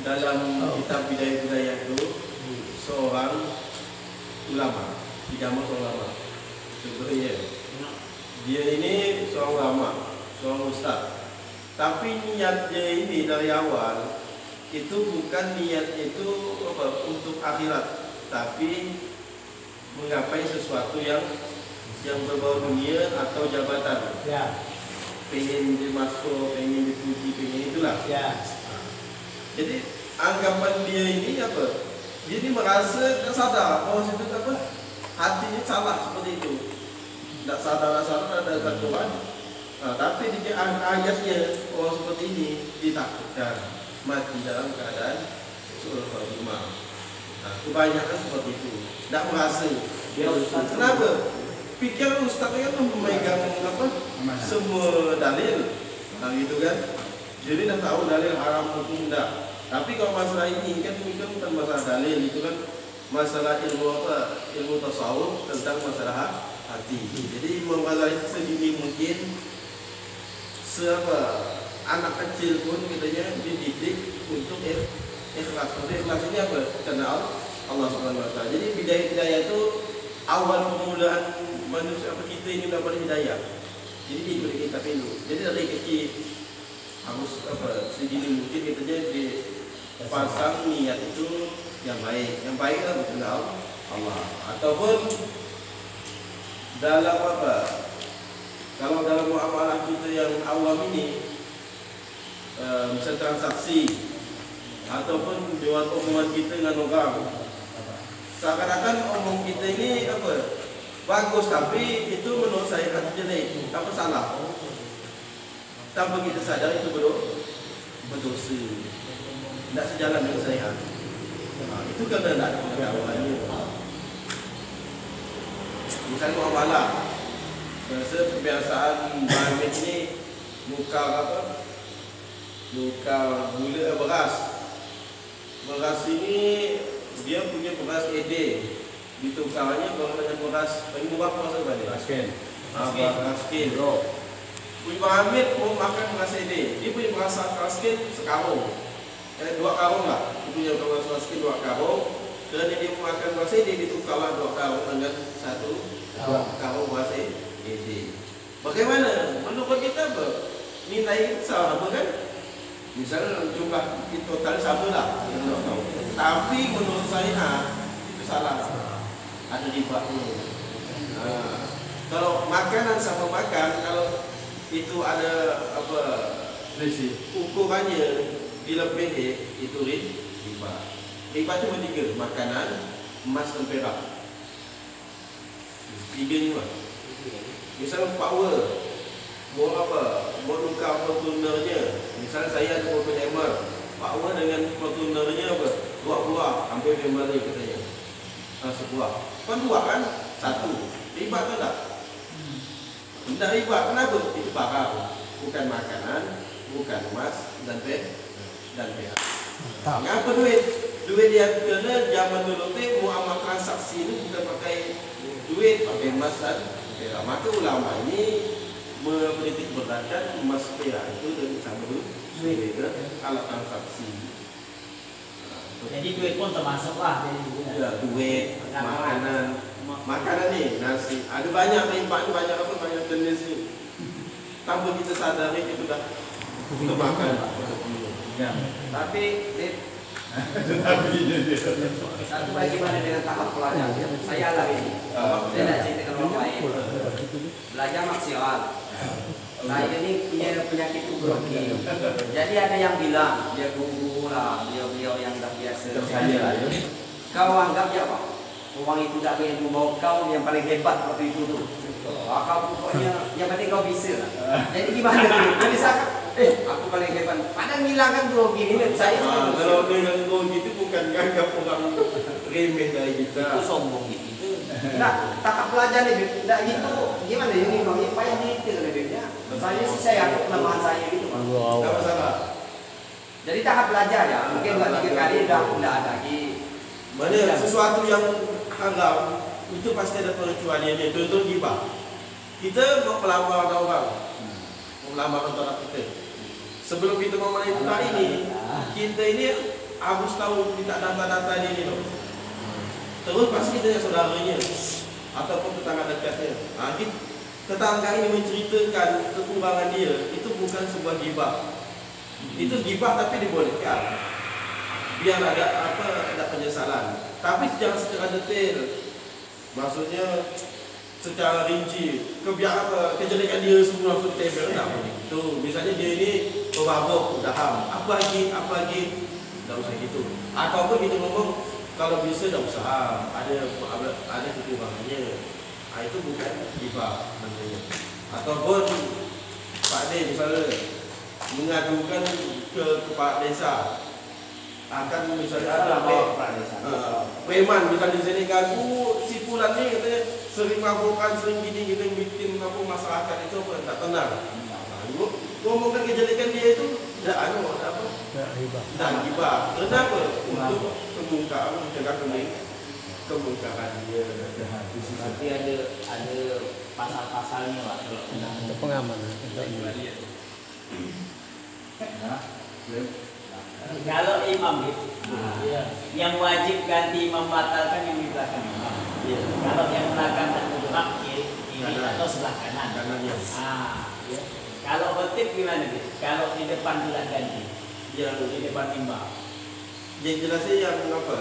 dalam kitab budaya-budaya itu seorang ulama, digambar seorang ulama. Sebenarnya dia ini seorang ulama, seorang ustaz. Tapi niatnya ini dari awal itu bukan niatnya itu apa, untuk akhirat, tapi menggapai sesuatu yang berbau dunia atau jabatan. Ya. Pengen dimasuk, pengen dipuji, pengen itulah. Ya. Jadi anggapan dia ini apa? Dia ini merasa tak sadar bahwa itu apa? Hatinya salah seperti itu. Tak sadar ada takut. Tapi di ayatnya orang seperti ini ditakutkan mati dalam keadaan surah Al-Jum'ah. Kebanyakan seperti itu. Tak merasa. Kenapa? pikir ustaz kan memegang apa semua dalil, gitu kan. Jadi dah tahu dalil haram hukum enggak. Tapi kalau masalah ini kan bukan masalah dalil, itu kan masalah ilmu apa? Ilmu tasawuf tentang masalah hati. Jadi mempelajari sedini mungkin anak kecil pun katanya dididik untuk ikhlas. Ikhlas ini apa? Karena Allah Subhanahu Wa Taala. Jadi hidayah itu awal permulaan manusia kita ini dapat hidayah. Jadi diberi kita dulu. Jadi dari kecil harus sedini mungkin katanya dipasang niat itu yang baik. Yang baik adalah mengenal Allah. Ataupun dalam kalau dalam muamalah kita yang awam ini, misal transaksi ataupun buat omongan kita dengan orang, seakan-akan omong kita ini bagus, tapi itu menurut saya kata jelek, apa salah. Tanpa kita sadar itu berdosa, tidak sejalan dengan saya. Itu karena tidak ada pengetahuannya. Misalnya muamalah, kebiasaan Muhammad ini nukar beras. Beras ini dia punya beras ED, ditukarnya dengan beras paling murah beras apa dia? Beras skin. Punya Muhammad mau makan beras ED, dia punya beras skin sekarung, 2 karung lah. Dia punya beras skin 2 karung. Kerana dia mau makan beras ED, ditukarlah 2 karung dengan 1 karung beras ED. Bagaimana? Menurut kita nilai sama kan? Misalnya jumlah total sama lah, tapi menurut saya itu salah. Ada ribanya. Kalau makanan sama makan, kalau itu ada ukurannya dilebihi, itu riba. Riba cuma 3, makanan, emas dan perak. 3 ni lah. Misal power, mau tukar Fortunernya. Misal saya ada mobil Hammer, power dengan Fortunernya buah hampir 5 ni katanya. Sebuah. Kan 2 kan? 1. Riba tu tak? Tidak riba. Kenapa? Itu barang, bukan makanan, bukan emas dan perak. Ngapa duit? Duit dia kena zaman dulu tu muamalah transaksi ini bukan pakai duit, pakai emas dan perak. Maka ulama ini menitik beratkan emas perak itu dengan sama duit ke alat transaksi. Jadi duit pun termasuk lah. Duit, makanan ni, nasi. Ada banyak lipat ni, banyak jenis ni. Tanpa kita sadari kita dah makan. Tapi satu bagaimana dengan tahap pelajaran? Saya alami ini. Saya tidak ceritakan orang lain. Belajar maksimal. Saya ini punya penyakit grogi. Jadi ada yang bilang dia guru lah, beliau yang dah biasa. Kau anggap ya Pak, orang itu tak boleh membawa kau yang paling hebat waktu itu tu. Kau pokoknya yang penting kau bisa lah. Jadi gimana ni? Dia bisa aku paling hebat. Padahal bilang kan grogi ni saya. Kalau dengan grogi itu bukan anggap orang remeh dari kita. Itu sombong gitu. Nah, tahap pelajar ni, tidak gitu. Gimana ini bang? Yang payah detail lebihnya. Saya sih saya aku kelemahan saya gitu. Tak masalah. Jadi tahap belajar ya, mungkin 2-3 kali dah tidak ada lagi. Mana sesuatu yang haram itu pasti ada pengecualiannya. Contoh gibah. Kita mau melamar orang, mau melamar orang kita. Sebelum kita mau mulai ini, kita ini harus tahu minta data-data ini loh. Terus pasti kita yang saudaranya ataupun tetangga dekatnya. Tetangga ini menceritakan kekurangan dia, itu bukan sebuah gibah. Itu gibah tapi dibolehkan. Biar ada penyesalan. Tapi jangan secara detail. Maksudnya secara rinci. Kejelekan dia semua langsung ditempel. Tak begitu. Misalnya dia ini pemabuk, daham. Apa lagi? Tak usah gitu. Ataupun kita ngomong kalau bisa tak usah. Ada kekurangannya. Itu bukan gibah namanya. Ataupun Pak D misalnya mengadukan ke kepala desa, akan misalnya ada preman misalnya di sini ganggu si fulan ni katanya sering mabukan, sering gini-gini bikin apa masyarakat itu apa tak tenang. Nah, ngomongkan kejelekan dia itu tidak apa? Tidak hibah. Kenapa? Untuk kemungkaran, mencegah kemungkaran dia. Berarti ada pasal-pasalnya Pak. Untuk pengamanan. Kalau imam itu, yang wajib ganti membatalkan yang di belakang imam. Kalau yang belakang tergerak kiri atau sebelah kanan. Kanannya. Kalau khotib gimana gitu? Kalau di depan bulan ganti, di depan imam. Yang jelasnya yang apa?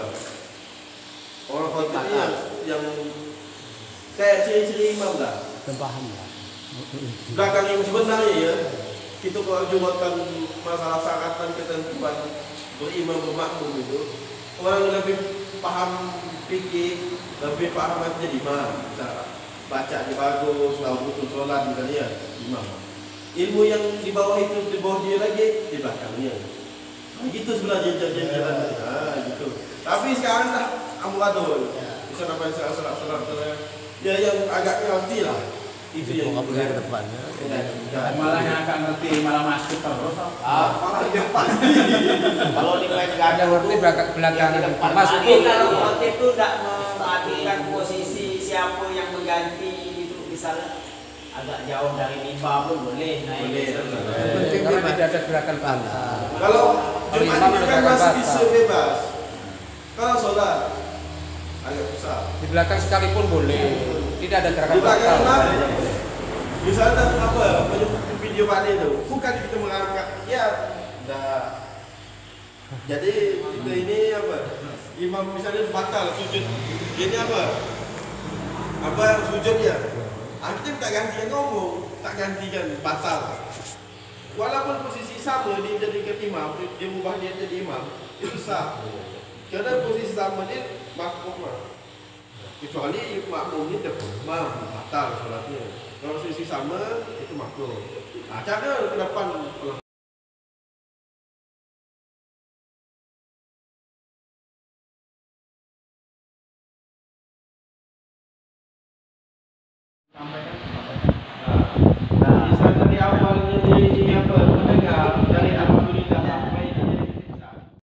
Orang khotib yang kayak ciri-ciri imam lah. Paham lah. Belakang yang sebenarnya ya, kita kalau jumatkan masalah syaratan ketentuan berimam bermakmum itu, orang yang lebih paham fikih, lebih paham jadi imam. Baca di bagus, tahu betul sholat misalnya ya, imam. Ilmu yang di bawah itu, di bawah dia lagi, di belakangnya. Nah, gitu sebenarnya jalan. Nah, gitu. Tapi sekarang dah amburadul. Bisa namanya salat ya yang agak ngerti lah. Itu yang ke depannya. Malah yang agak ngerti malah masuk terus. malah di depan. Kalau di Ada ngerti belakangan masuk. Tapi kalau khotib itu tidak memadukan posisi siapa yang mengganti itu, misalnya agak jauh dari imam pun boleh naik. Penting karena tidak ada gerakan panah. Kalau Kalau Jumat imam itu kan ada masih batas. bisa bebas. Kalau sholat agak susah. Di belakang sekalipun boleh. Tidak ada gerakan Di belakang panah. imam, misalnya apa video pada itu, bukan kita mengangkat ya, dah. Jadi kita ini apa? Imam misalnya batal sujud, ini apa? Apa sujud ya? Kita tak gantikan ngomong, tak gantikan batal. Walaupun posisi sama dia jadikan imam, dia ubah dia jadi imam, itu sah. Karena posisi sama dia makmum. Kecuali makmum ini imam batal sholatnya. Kalau posisi sama itu makmum. Nah, cara ke depan Sampaikan